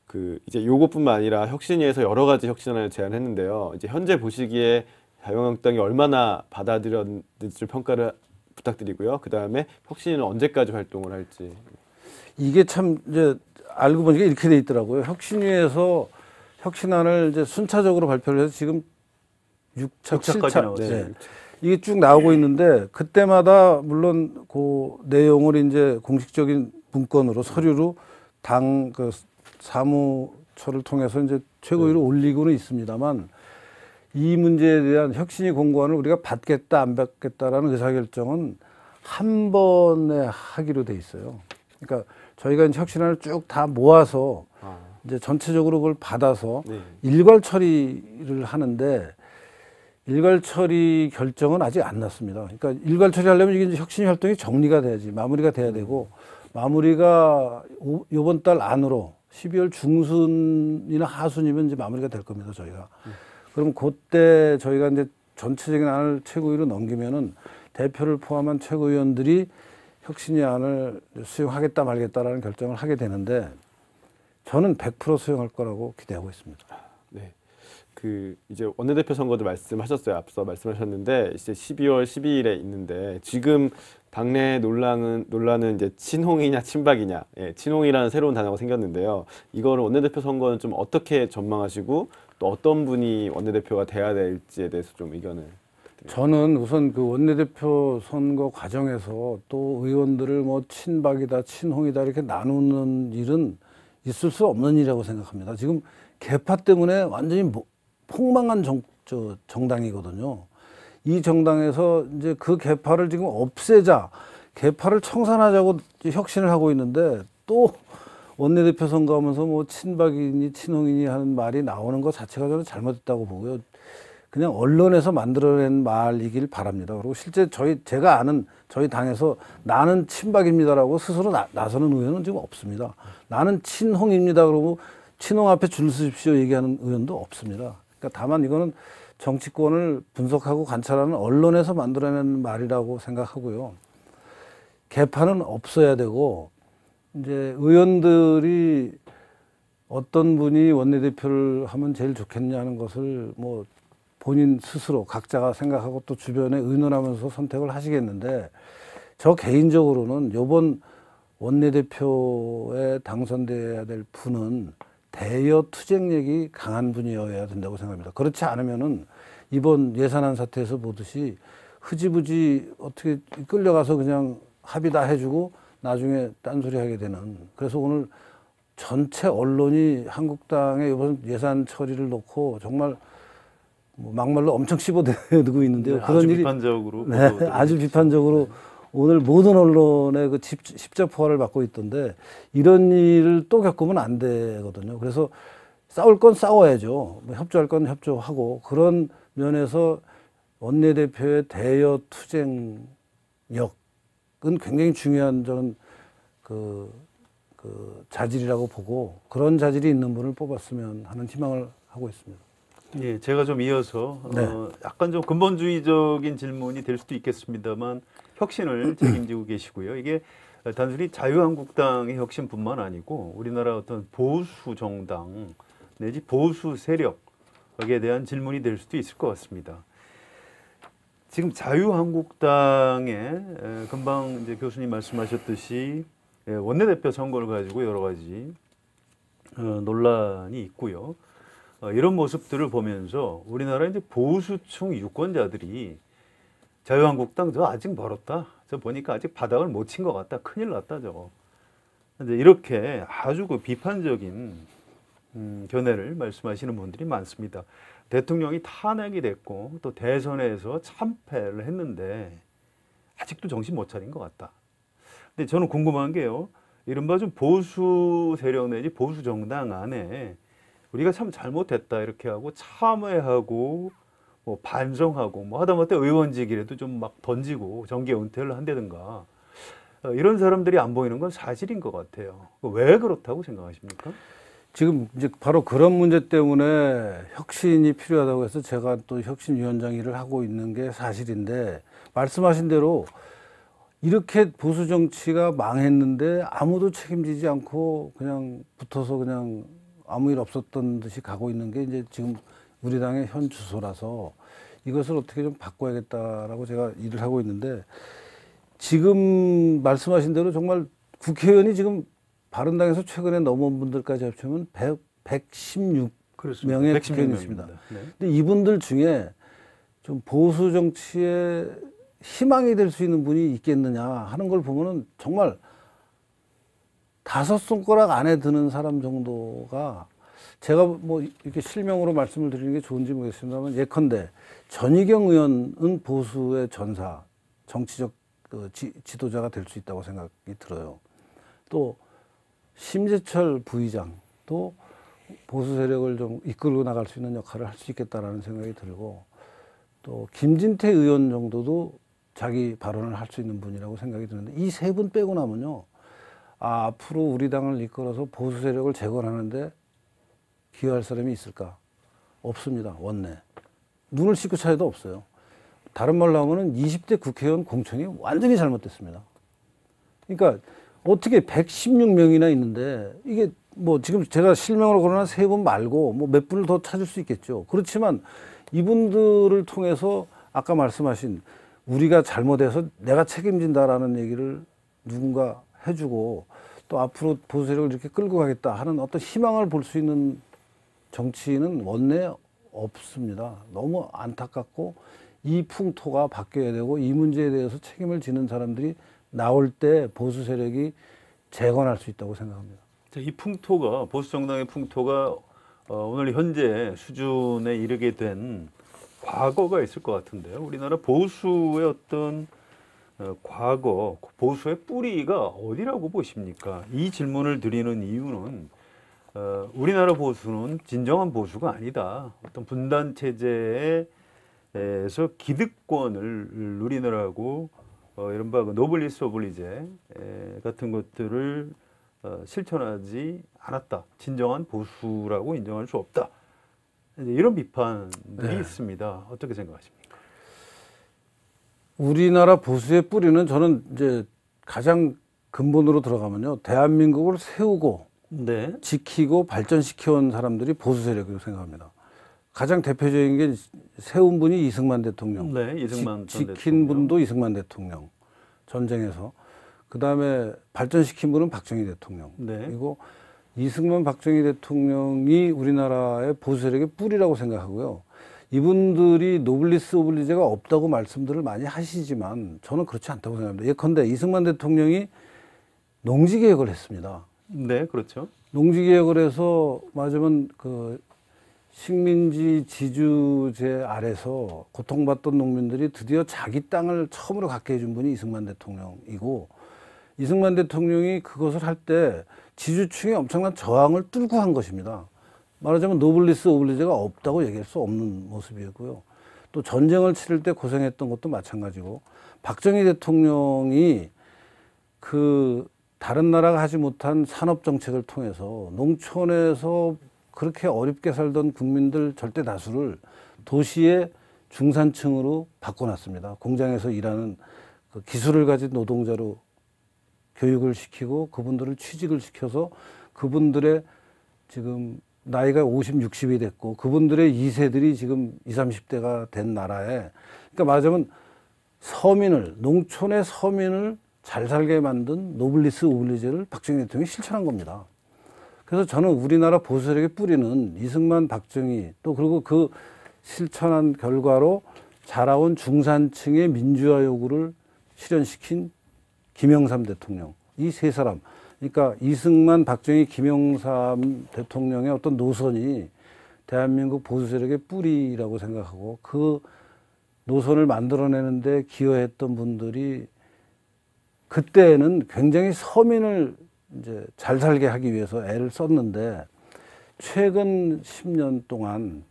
그 이제 요것뿐만 아니라 혁신위에서 여러 가지 혁신안을 제안했는데요. 이제 현재 보시기에 자유한국당이 얼마나 받아들였는지 평가를 부탁드리고요. 그 다음에 혁신위는 언제까지 활동을 할지. 이게 참 이제 알고 보니까 이렇게 돼 있더라고요. 혁신위에서 혁신안을 이제 순차적으로 발표를 해서 지금 6차, 7차 나왔어요. 네. 이게 쭉 나오고 있는데 그때마다 물론 그 내용을 이제 공식적인 문건으로 서류로 당 그 사무처를 통해서 이제 최고위로 올리고는 있습니다만 이 문제에 대한 혁신위 공고안을 우리가 받겠다 안 받겠다라는 의사결정은 한 번에 하기로 돼 있어요. 그러니까 저희가 이제 혁신안을 쭉 다 모아서 이제 전체적으로 그걸 받아서 일괄 처리를 하는데 일괄 처리 결정은 아직 안 났습니다. 그러니까 일괄 처리하려면 이게 이제 혁신위 활동이 정리가 돼야지 마무리가 돼야 되고 마무리가 이번 달 안으로 12월 중순이나 하순이면 이제 마무리가 될 겁니다. 저희가. 그럼 그때 저희가 이제 전체적인 안을 최고위로 넘기면은 대표를 포함한 최고위원들이 혁신위 안을 수용하겠다 말겠다라는 결정을 하게 되는데 저는 100% 수용할 거라고 기대하고 있습니다. 네. 그 이제 원내대표 선거도 말씀하셨어요. 앞서 말씀하셨는데 이제 12월 12일에 있는데 지금 당내 논란은 이제 친홍이냐 친박이냐, 친홍이라는 새로운 단어가 생겼는데요. 이거를 원내대표 선거는 좀 어떻게 전망하시고 또 어떤 분이 원내대표가 돼야 될지에 대해서 좀 의견을. 저는 우선 그 원내대표 선거 과정에서 또 의원들을 뭐 친박이다, 친홍이다 이렇게 나누는 일은 있을 수 없는 일이라고 생각합니다. 지금 개파 때문에 완전히 폭망한 정당이거든요. 이 정당에서 이제 그 개파를 지금 없애자, 개파를 청산하자고 혁신을 하고 있는데 또 원내대표 선거하면서 뭐 친박이니 친홍이니 하는 말이 나오는 것 자체가 저는 잘못됐다고 보고요. 그냥 언론에서 만들어낸 말이길 바랍니다. 그리고 실제 제가 아는 저희 당에서 나는 친박입니다라고 스스로 나서는 의원은 지금 없습니다. 나는 친홍입니다. 그러고 친홍 앞에 줄 서십시오 얘기하는 의원도 없습니다. 그러니까 다만 이거는 정치권을 분석하고 관찰하는 언론에서 만들어낸 말이라고 생각하고요. 개파는 없어야 되고 이제 의원들이 어떤 분이 원내대표를 하면 제일 좋겠냐는 것을 뭐 본인 스스로 각자가 생각하고 또 주변에 의논하면서 선택을 하시겠는데 저 개인적으로는 이번 원내대표에 당선돼야 될 분은 대여 투쟁력이 강한 분이어야 된다고 생각합니다. 그렇지 않으면은 이번 예산안 사태에서 보듯이 흐지부지 어떻게 끌려가서 그냥 합의 다 해주고 나중에 딴소리 하게 되는. 그래서 오늘 전체 언론이 한국당의 이번 예산 처리를 놓고 정말 뭐 막말로 엄청 씹어대고 있는데요. 네, 그런 아주 일이 비판적으로 네, 아주 보도되고 비판적으로 있죠. 오늘 모든 언론의 그 십자포화를 받고 있던데 이런 일을 또 겪으면 안 되거든요. 그래서 싸울 건 싸워야죠. 뭐 협조할 건 협조하고 그런 면에서 원내대표의 대여 투쟁력은 굉장히 중요한 저는 그 자질이라고 보고 그런 자질이 있는 분을 뽑았으면 하는 희망을 하고 있습니다. 예, 제가 좀 이어서 네. 약간 좀 근본주의적인 질문이 될 수도 있겠습니다만 혁신을 책임지고 계시고요. 이게 단순히 자유한국당의 혁신뿐만 아니고 우리나라 어떤 보수 정당 내지 보수 세력에 대한 질문이 될 수도 있을 것 같습니다. 지금 자유한국당에 금방 이제 교수님 말씀하셨듯이 원내대표 선거를 가지고 여러 가지 논란이 있고요. 이런 모습들을 보면서 우리나라 이제 보수층 유권자들이 자유한국당 저 아직 멀었다. 저 보니까 아직 바닥을 못 친 것 같다. 큰일 났다 저거. 근데 이렇게 아주 그 비판적인 견해를 말씀하시는 분들이 많습니다. 대통령이 탄핵이 됐고 또 대선에서 참패를 했는데 아직도 정신 못 차린 것 같다. 근데 저는 궁금한 게요. 이른바 좀 보수 세력 내지 보수 정당 안에 우리가 참 잘못했다 이렇게 하고 참회하고 뭐 반성하고 뭐 하다못해 의원직이라도 좀 막 던지고 정계 은퇴를 한다든가 이런 사람들이 안 보이는 건 사실인 것 같아요. 왜 그렇다고 생각하십니까? 지금 이제 바로 그런 문제 때문에 혁신이 필요하다고 해서 제가 또 혁신위원장 일을 하고 있는 게 사실인데 말씀하신 대로 이렇게 보수 정치가 망했는데 아무도 책임지지 않고 그냥 붙어서 그냥 아무 일 없었던 듯이 가고 있는 게 이제 지금 우리 당의 현 주소라서 이것을 어떻게 좀 바꿔야겠다라고 제가 일을 하고 있는데 지금 말씀하신 대로 정말 국회의원이 지금 바른당에서 최근에 넘어온 분들까지 합치면 116명의 국회의원이 있습니다. 네. 근데 이분들 중에 좀 보수 정치에 희망이 될 수 있는 분이 있겠느냐 하는 걸 보면은 정말 5손가락 안에 드는 사람 정도가 제가 뭐 이렇게 실명으로 말씀을 드리는 게 좋은지 모르겠습니다만 예컨대 전희경 의원은 보수의 전사, 정치적 지도자가 될 수 있다고 생각이 들어요. 또 심재철 부의장도 보수 세력을 좀 이끌고 나갈 수 있는 역할을 할 수 있겠다라는 생각이 들고 또 김진태 의원 정도도 자기 발언을 할 수 있는 분이라고 생각이 드는데 이 세 분 빼고 나면요. 앞으로 우리 당을 이끌어서 보수 세력을 재건하는데 기여할 사람이 있을까? 없습니다. 원내. 눈을 씻고 차려도 없어요. 다른 말로 하면은 20대 국회의원 공천이 완전히 잘못됐습니다. 그러니까 어떻게 116명이나 있는데 이게 뭐 지금 제가 실명으로 거론한 세 분 말고 뭐 몇 분을 더 찾을 수 있겠죠. 그렇지만 이분들을 통해서 아까 말씀하신 우리가 잘못해서 내가 책임진다라는 얘기를 누군가 해주고 또 앞으로 보수 세력을 이렇게 끌고 가겠다 하는 어떤 희망을 볼 수 있는 정치인은 원내에 없습니다. 너무 안타깝고 이 풍토가 바뀌어야 되고 이 문제에 대해서 책임을 지는 사람들이 나올 때 보수 세력이 재건할 수 있다고 생각합니다. 이 풍토가 보수 정당의 풍토가 오늘 현재 수준에 이르게 된 과거가 있을 것 같은데요. 우리나라 보수의 어떤 과거, 보수의 뿌리가 어디라고 보십니까? 이 질문을 드리는 이유는 우리나라 보수는 진정한 보수가 아니다. 어떤 분단 체제에서 기득권을 누리느라고 이른바 노블리스 오블리제 같은 것들을 실천하지 않았다. 진정한 보수라고 인정할 수 없다. 이제 이런 비판들이 있습니다. 어떻게 생각하십니까? 우리나라 보수의 뿌리는 저는 이제 가장 근본으로 들어가면요. 대한민국을 세우고 네. 지키고 발전시켜온 사람들이 보수 세력이라고 생각합니다. 가장 대표적인 게 세운 분이 이승만 대통령. 네, 이승만 전 지킨 대통령. 분도 이승만 대통령. 전쟁에서. 그다음에 발전시킨 분은 박정희 대통령. 네. 그리고 이승만 박정희 대통령이 우리나라의 보수 세력의 뿌리라고 생각하고요. 이분들이 노블리스 오블리제가 없다고 말씀들을 많이 하시지만 저는 그렇지 않다고 생각합니다. 예컨대 이승만 대통령이 농지개혁을 했습니다. 네, 그렇죠. 농지개혁을 해서 맞으면 그 식민지 지주제 아래서 고통받던 농민들이 드디어 자기 땅을 처음으로 갖게 해준 분이 이승만 대통령이고, 이승만 대통령이 그것을 할 때 지주층의 엄청난 저항을 뚫고 한 것입니다. 말하자면 노블리스 오블리제가 없다고 얘기할 수 없는 모습이었고요. 또 전쟁을 치를 때 고생했던 것도 마찬가지고, 박정희 대통령이 그 다른 나라가 하지 못한 산업 정책을 통해서 농촌에서 그렇게 어렵게 살던 국민들 절대 다수를 도시의 중산층으로 바꿔놨습니다. 공장에서 일하는 그 기술을 가진 노동자로 교육을 시키고 그분들을 취직을 시켜서 그분들의 지금 나이가 50, 60이 됐고 그분들의 2세들이 지금 20, 30대가 된 나라에, 그러니까 말하자면 서민을, 농촌의 서민을 잘 살게 만든 노블리스 오블리제를 박정희 대통령이 실천한 겁니다. 그래서 저는 우리나라 보수 세력의 뿌리는 이승만, 박정희, 또 그리고 그 실천한 결과로 자라온 중산층의 민주화 요구를 실현시킨 김영삼 대통령, 이 세 사람, 그러니까 이승만, 박정희, 김영삼 대통령의 어떤 노선이 대한민국 보수 세력의 뿌리라고 생각하고, 그 노선을 만들어내는데 기여했던 분들이 그때는 굉장히 서민을 이제 잘 살게 하기 위해서 애를 썼는데, 최근 10년 동안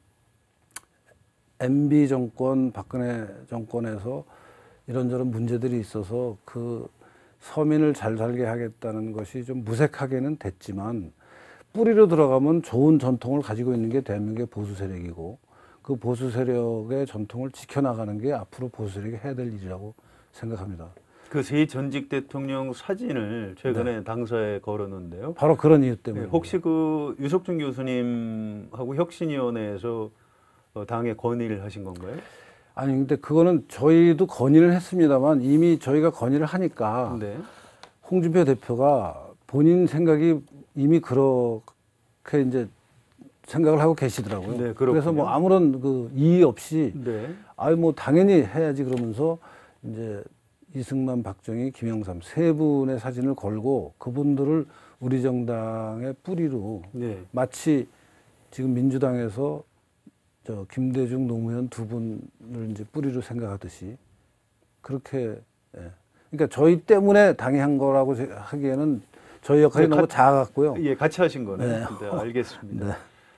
MB 정권, 박근혜 정권에서 이런저런 문제들이 있어서 그 서민을 잘 살게 하겠다는 것이 좀 무색하게는 됐지만, 뿌리로 들어가면 좋은 전통을 가지고 있는 게 대한민국의 보수 세력이고, 그 보수 세력의 전통을 지켜나가는 게 앞으로 보수 세력이 해야 될 일이라고 생각합니다. 그 새 전직 대통령 사진을 최근에 당사에 걸었는데요. 바로 그런 이유 때문에. 혹시 그 유석준 교수님하고 혁신위원회에서 당에 건의를 하신 건가요? 아니, 근데 그거는 저희도 건의를 했습니다만 이미 저희가 건의를 하니까 네. 홍준표 대표가 본인 생각이 이미 그렇게 이제 생각을 하고 계시더라고요. 네, 그렇군요. 그래서 뭐 아무런 그 이의 없이 네. 아유 뭐 당연히 해야지 그러면서 이제 이승만, 박정희, 김영삼 세 분의 사진을 걸고 그분들을 우리 정당의 뿌리로, 네. 마치 지금 민주당에서 저 김대중, 노무현 두 분을 이제 뿌리로 생각하듯이 그렇게, 예. 그러니까 저희 때문에 당이 한 거라고 하기에는 저희 역할이 너무 작았고요. 예, 같이 하신 거네요. 네. 네, 알겠습니다. 네.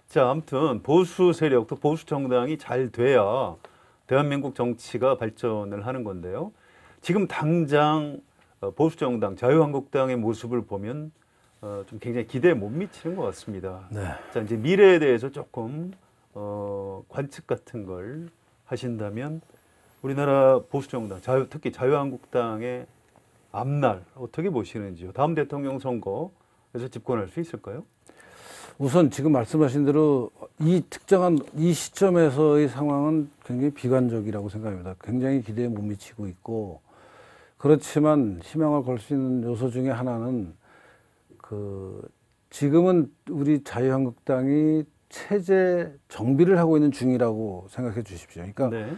자, 아무튼 보수 세력 또 보수 정당이 잘 돼야 대한민국 정치가 발전을 하는 건데요. 지금 당장 보수 정당 자유한국당의 모습을 보면 좀 굉장히 기대에 못 미치는 것 같습니다. 네. 자, 이제 미래에 대해서 조금 관측 같은 걸 하신다면 우리나라 보수 정당, 특히 자유한국당의 앞날 어떻게 보시는지요? 다음 대통령 선거에서 집권할 수 있을까요? 우선 지금 말씀하신 대로 이 특정한 이 시점에서의 상황은 굉장히 비관적이라고 생각합니다. 굉장히 기대에 못 미치고 있고, 그렇지만 희망을 걸 수 있는 요소 중에 하나는 그 지금은 우리 자유한국당이 체제 정비를 하고 있는 중이라고 생각해 주십시오. 그러니까 네.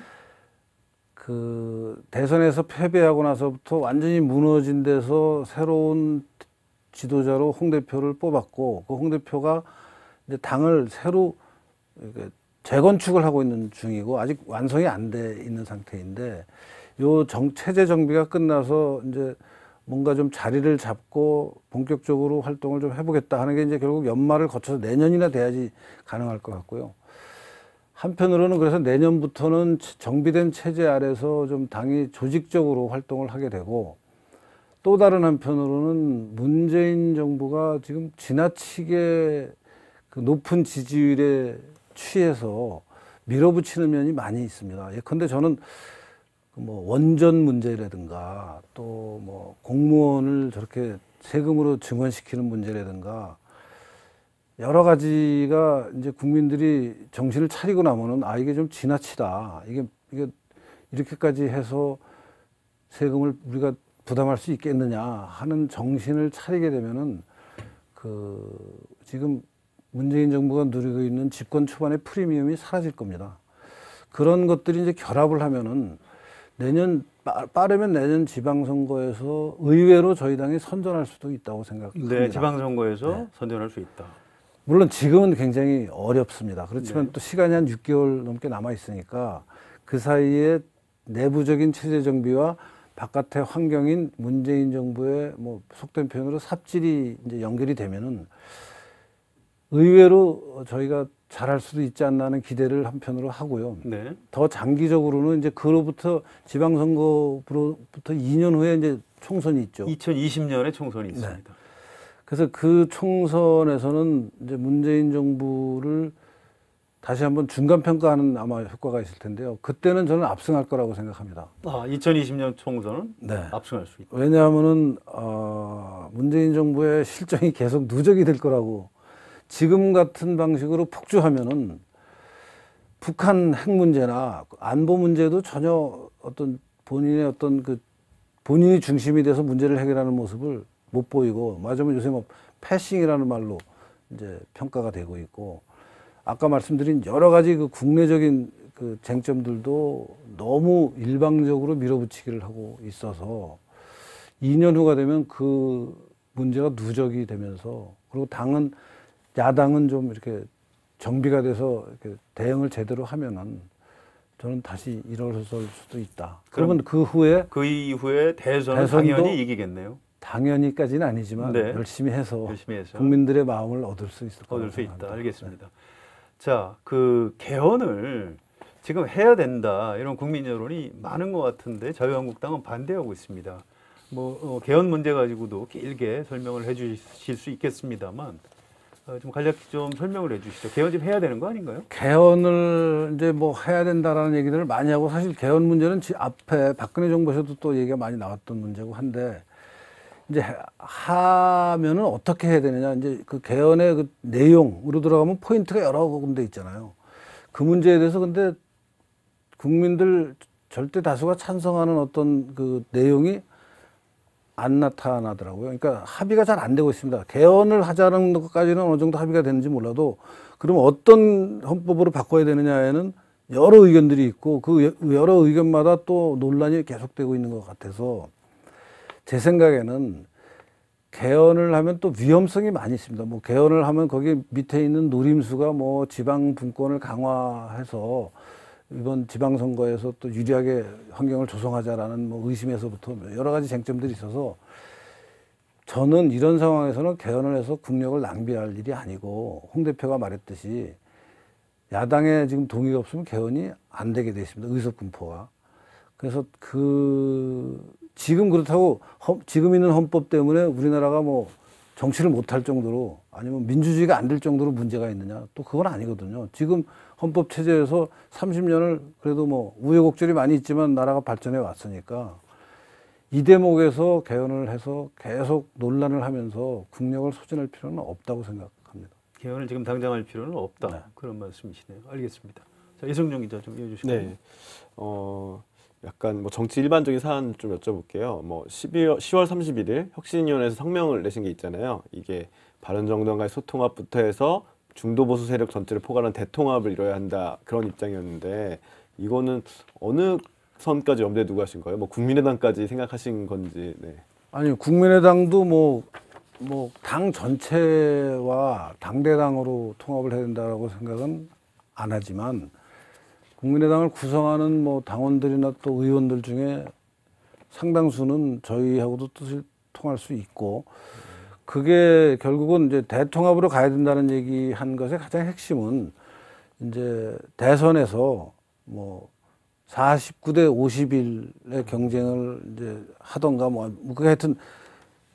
그 대선에서 패배하고 나서부터 완전히 무너진 데서 새로운 지도자로 홍 대표를 뽑았고, 그 홍 대표가 이제 당을 새로 재건축을 하고 있는 중이고 아직 완성이 안 돼 있는 상태인데, 요 체제 정비가 끝나서 이제 뭔가 좀 자리를 잡고 본격적으로 활동을 좀 해보겠다 하는 게 이제 결국 연말을 거쳐서 내년이나 돼야지 가능할 것 같고요. 한편으로는 그래서 내년부터는 정비된 체제 아래서 좀 당이 조직적으로 활동을 하게 되고, 또 다른 한편으로는 문재인 정부가 지금 지나치게 그 높은 지지율에 취해서 밀어붙이는 면이 많이 있습니다. 예컨대 저는 뭐 원전 문제라든가 또 뭐 공무원을 저렇게 세금으로 증원시키는 문제라든가 여러 가지가 이제 국민들이 정신을 차리고 나면은 아 이게 좀 지나치다. 이게 이렇게까지 해서 세금을 우리가 부담할 수 있겠느냐 하는 정신을 차리게 되면은 지금 문재인 정부가 누리고 있는 집권 초반의 프리미엄이 사라질 겁니다. 그런 것들이 이제 결합을 하면은 빠르면 내년 지방선거에서 의외로 저희 당이 선전할 수도 있다고 생각합니다. 네, 지방선거에서 네. 선전할 수 있다. 물론 지금은 굉장히 어렵습니다. 그렇지만 네. 또 시간이 한 6개월 넘게 남아 있으니까 그 사이에 내부적인 체제 정비와 바깥의 환경인 문재인 정부의 뭐 속된 표현으로 삽질이 이제 연결이 되면은 의외로 저희가 잘할 수도 있지 않나 하는 기대를 한편으로 하고요. 네. 더 장기적으로는 이제 그로부터 지방선거부터 2년 후에 이제 총선이 있죠. 2020년에 총선이 네. 있습니다. 그래서 그 총선에서는 이제 문재인 정부를 다시 한번 중간 평가하는 아마 효과가 있을 텐데요. 그때는 저는 압승할 거라고 생각합니다. 2020년 총선은 네. 압승할 수 있다. 왜냐하면은 문재인 정부의 실정이 계속 누적이 될 거라고. 지금 같은 방식으로 폭주하면은 북한 핵 문제나 안보 문제도 전혀 어떤 본인의 본인이 중심이 돼서 문제를 해결하는 모습을 못 보이고, 맞으면 요새 뭐 패싱이라는 말로 이제 평가가 되고 있고, 아까 말씀드린 여러 가지 그 국내적인 그 쟁점들도 너무 일방적으로 밀어붙이기를 하고 있어서 2년 후가 되면 그 문제가 누적이 되면서, 그리고 야당은 좀 이렇게 정비가 돼서 이렇게 대응을 제대로 하면은 저는 다시 일어설 수도 있다. 그러면 그 이후에 대선은 대선도 당연히 이기겠네요. 당연히까지는 아니지만 네. 열심히 해서 열심히 해서 국민들의 마음을 얻을 수 있을 거라고 얻을 수 있다. 생각합니다. 알겠습니다. 자, 그 개헌을 지금 해야 된다 이런 국민 여론이 많은 것 같은데 자유한국당은 반대하고 있습니다. 개헌 문제 가지고도 길게 설명을 해주실 수 있겠습니다만 좀 간략히 좀 설명을 해주시죠. 개헌 좀 해야 되는 거 아닌가요? 개헌을 이제 뭐 해야 된다라는 얘기들을 많이 하고, 사실 개헌 문제는 앞에 박근혜 정부에서도 또 얘기가 많이 나왔던 문제고 한데, 이제 하면은 어떻게 해야 되느냐, 이제 그 개헌의 그 내용으로 들어가면 포인트가 여러 군데 있잖아요. 그 문제에 대해서 근데 국민들 절대 다수가 찬성하는 어떤 그 내용이 안 나타나더라고요. 그러니까 합의가 잘 안 되고 있습니다. 개헌을 하자는 것까지는 어느 정도 합의가 되는지 몰라도, 그러면 어떤 헌법으로 바꿔야 되느냐에는 여러 의견들이 있고, 그 여러 의견마다 또 논란이 계속되고 있는 것 같아서, 제 생각에는 개헌을 하면 또 위험성이 많이 있습니다. 뭐 개헌을 하면 거기 밑에 있는 노림수가 뭐 지방 분권을 강화해서 이번 지방선거에서 또 유리하게 환경을 조성하자라는 뭐 의심에서부터 여러 가지 쟁점들이 있어서, 저는 이런 상황에서는 개헌을 해서 국력을 낭비할 일이 아니고, 홍 대표가 말했듯이 야당에 지금 동의가 없으면 개헌이 안 되게 돼 있습니다. 의석 분포가. 그래서 지금 그렇다고 지금 있는 헌법 때문에 우리나라가 뭐 정치를 못할 정도로, 아니면 민주주의가 안 될 정도로 문제가 있느냐, 또 그건 아니거든요. 지금 헌법 체제에서 30년을 그래도 뭐 우여곡절이 많이 있지만 나라가 발전해 왔으니까, 이 대목에서 개헌을 해서 계속 논란을 하면서 국력을 소진할 필요는 없다고 생각합니다. 개헌을 지금 당장 할 필요는 없다. 네. 그런 말씀이시네요. 알겠습니다. 자, 이성용 기자 좀 이어주시고요. 네. 약간 뭐 정치 일반적인 사안 좀 여쭤볼게요. 10월 31일 혁신위원회에서 성명을 내신 게 있잖아요. 이게 바른정당과의 소통합부터 해서 중도 보수 세력 전체를 포괄한 대통합을 이뤄야 한다, 그런 입장이었는데, 이거는 어느 선까지 염두에 두고 하신 거예요? 국민의당까지 생각하신 건지. 네. 아니, 국민의당도 뭐 당 전체와 당대당으로 통합을 해야 된다고 생각은 안 하지만, 국민의당을 구성하는 뭐 당원들이나 또 의원들 중에 상당수는 저희하고도 뜻을 통할 수 있고, 그게 결국은 이제 대통합으로 가야 된다는 얘기한 것의 가장 핵심은, 이제 대선에서 뭐 49대 51의 경쟁을 이제 하던가 그게 하여튼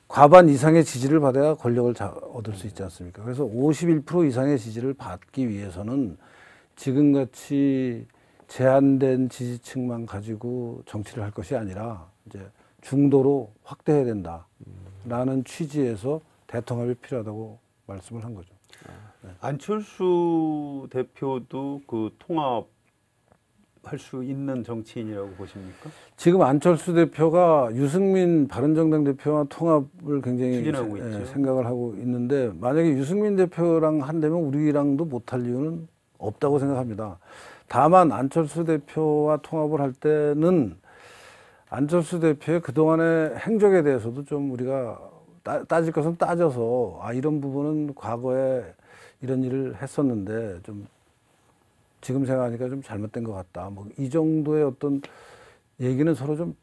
과반 이상의 지지를 받아야 권력을 얻을 수 있지 않습니까? 그래서 51% 이상의 지지를 받기 위해서는 지금같이 제한된 지지층만 가지고 정치를 할 것이 아니라 이제 중도로 확대해야 된다라는 취지에서 대통합이 필요하다고 말씀을 한 거죠. 안철수 대표도 그 통합할 수 있는 정치인이라고 보십니까? 지금 안철수 대표가 유승민 바른정당 대표와 통합을 굉장히 추진하고 있죠. 생각을 하고 있는데 만약에 유승민 대표랑 한다면 우리랑도 못할 이유는 없다고 생각합니다. 다만 안철수 대표와 통합을 할 때는 안철수 대표의 그동안의 행적에 대해서도 좀 우리가 따질 것은 따져서 이런 부분은 과거에 이런 일을 했었는데 좀 지금 생각하니까 좀 잘못된 것 같다. 뭐 이 정도의 어떤 얘기는 서로 좀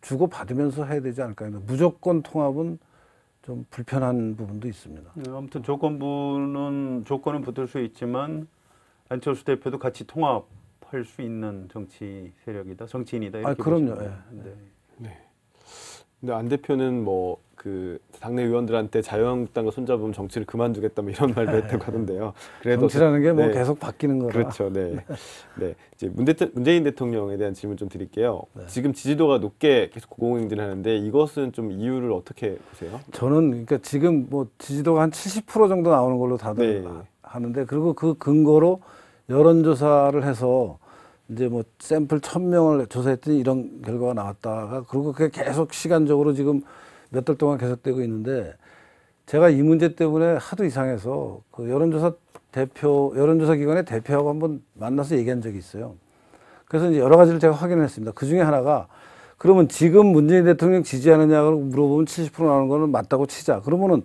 주고받으면서 해야 되지 않을까. 무조건 통합은 좀 불편한 부분도 있습니다. 아무튼 조건은 붙을 수 있지만 안철수 대표도 같이 통합할 수 있는 정치 세력이다, 정치인이다 이렇게 그럼요. 보시면 예. 네. 네. 근데 안 대표는 뭐 그 당내 의원들한테 자유한국당과 손잡으면 정치를 그만두겠다 뭐 이런 말도 했다고 하던데요. 그래도 정치라는 게 뭐 네. 계속 바뀌는 거라. 그렇죠. 네. 네. 이제 문재인 대통령에 대한 질문 좀 드릴게요. 네. 지금 지지도가 높게 계속 고공행진하는데 이것은 좀 이유를 어떻게 보세요? 저는 그러니까 지금 뭐 지지도가 한 70% 정도 나오는 걸로 다들 네. 하는데 그리고 그 근거로 여론조사를 해서 이제 뭐 샘플 1000명을 조사했더니 이런 결과가 나왔다가 그리고 그게 계속 시간적으로 지금 몇 달 동안 계속되고 있는데 제가 이 문제 때문에 하도 이상해서 그 여론조사 기관의 대표하고 한번 만나서 얘기한 적이 있어요. 그래서 이제 여러 가지를 제가 확인했습니다. 그 중에 하나가 그러면 지금 문재인 대통령 지지하느냐고 물어보면 70% 나오는 거는 맞다고 치자. 그러면은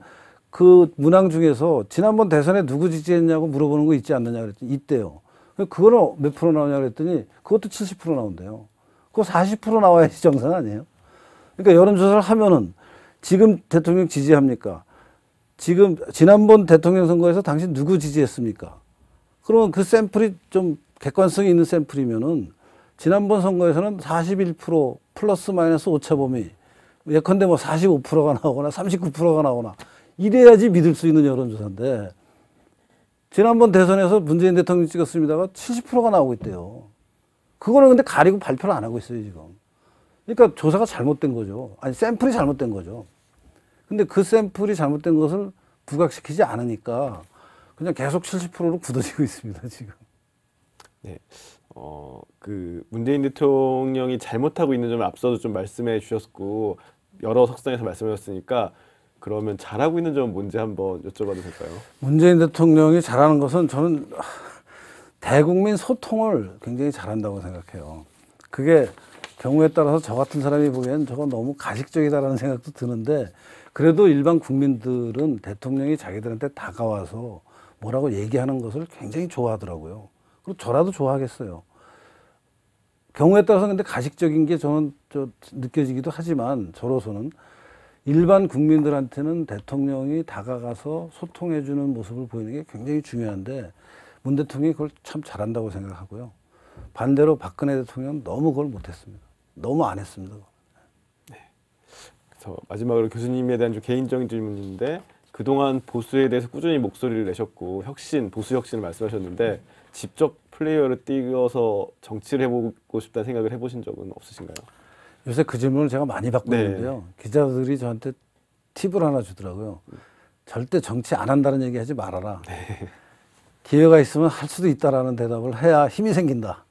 그 문항 중에서 지난번 대선에 누구 지지했냐고 물어보는 거 있지 않느냐 그랬더니 있대요. 그거는 몇 프로 나오냐 그랬더니 그것도 70% 나온대요. 그거 40% 나와야지 정상 아니에요? 그러니까 여론조사를 하면은 지금 대통령 지지합니까? 지금 지난번 대통령 선거에서 당신 누구 지지했습니까? 그러면 그 샘플이 좀 객관성이 있는 샘플이면은 지난번 선거에서는 41% 플러스 마이너스 오차 범위 예컨대 뭐 45%가 나오거나 39%가 나오거나 이래야지 믿을 수 있는 여론조사인데 지난번 대선에서 문재인 대통령 찍었습니다가 70%가 나오고 있대요. 그거는 근데 가리고 발표를 안 하고 있어요, 지금. 그러니까 조사가 잘못된 거죠. 아니, 샘플이 잘못된 거죠. 근데 그 샘플이 잘못된 것을 부각시키지 않으니까 그냥 계속 70%로 굳어지고 있습니다, 지금. 네. 그 문재인 대통령이 잘못하고 있는 점을 앞서도 좀 말씀해 주셨고 여러 석상에서 말씀해 주셨으니까 그러면 잘하고 있는 점은 뭔지 한번 여쭤봐도 될까요? 문재인 대통령이 잘하는 것은 저는 대국민 소통을 굉장히 잘한다고 생각해요. 그게 경우에 따라서 저 같은 사람이 보기엔 저거 너무 가식적이다라는 생각도 드는데 그래도 일반 국민들은 대통령이 자기들한테 다가와서 뭐라고 얘기하는 것을 굉장히 좋아하더라고요. 그리고 저라도 좋아하겠어요. 경우에 따라서 근데 가식적인 게 저는 느껴지기도 하지만 저로서는 일반 국민들한테는 대통령이 다가가서 소통해주는 모습을 보이는 게 굉장히 중요한데 문 대통령이 그걸 참 잘한다고 생각하고요. 반대로 박근혜 대통령은 너무 그걸 못했습니다. 너무 안 했습니다. 네. 그래서 마지막으로 교수님에 대한 좀 개인적인 질문인데 그동안 보수에 대해서 꾸준히 목소리를 내셨고 보수 혁신을 말씀하셨는데 직접 플레이어를 띄워서 정치를 해보고 싶다는 생각을 해보신 적은 없으신가요? 요새 그 질문을 제가 많이 받고 네. 있는데요. 기자들이 저한테 팁을 하나 주더라고요. 절대 정치 안 한다는 얘기 하지 말아라. 네. 기회가 있으면 할 수도 있다라는 대답을 해야 힘이 생긴다.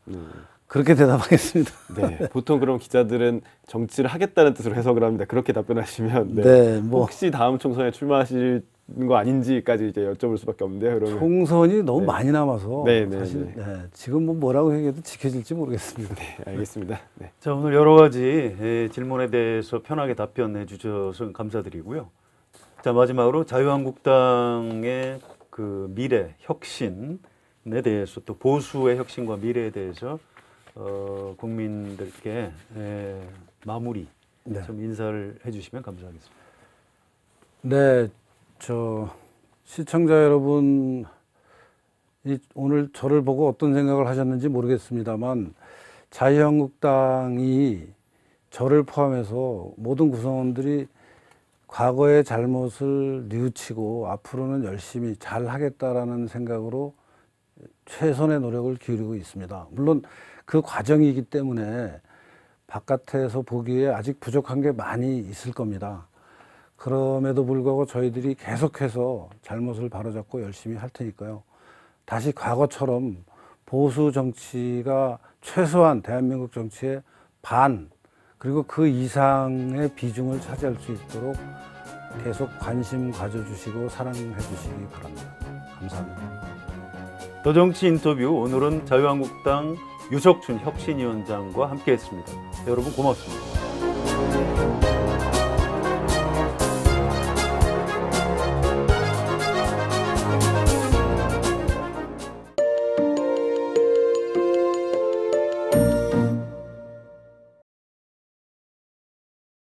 그렇게 대답하겠습니다. 네. 보통 그럼 기자들은 정치를 하겠다는 뜻으로 해석을 합니다. 그렇게 답변하시면 네, 뭐 혹시 다음 총선에 출마하실 거 아닌지까지 이제 여쭤볼 수밖에 없는데요. 그러면 총선이 너무 네. 많이 남아서 네, 네, 사실 네. 지금 뭐 뭐라고 얘기해도 지켜질지 모르겠습니다. 네, 알겠습니다. 네. 자, 오늘 여러 가지 질문에 대해서 편하게 답변해 주셔서 감사드리고요. 자, 마지막으로 자유한국당의 그 미래, 혁신에 대해서 또 보수의 혁신과 미래에 대해서 국민들께 마무리 네. 좀 인사를 해주시면 감사하겠습니다. 네, 시청자 여러분, 오늘 저를 보고 어떤 생각을 하셨는지 모르겠습니다만 자유한국당이 저를 포함해서 모든 구성원들이 과거의 잘못을 뉘우치고 앞으로는 열심히 잘 하겠다라는 생각으로 최선의 노력을 기울이고 있습니다. 물론 그 과정이기 때문에 바깥에서 보기에 아직 부족한 게 많이 있을 겁니다. 그럼에도 불구하고 저희들이 계속해서 잘못을 바로잡고 열심히 할 테니까요. 다시 과거처럼 보수 정치가 최소한 대한민국 정치의 반 그리고 그 이상의 비중을 차지할 수 있도록 계속 관심 가져주시고 사랑해 주시기 바랍니다. 감사합니다. 더 정치 인터뷰 오늘은 자유한국당 유석춘 혁신위원장과 함께했습니다. 여러분 고맙습니다.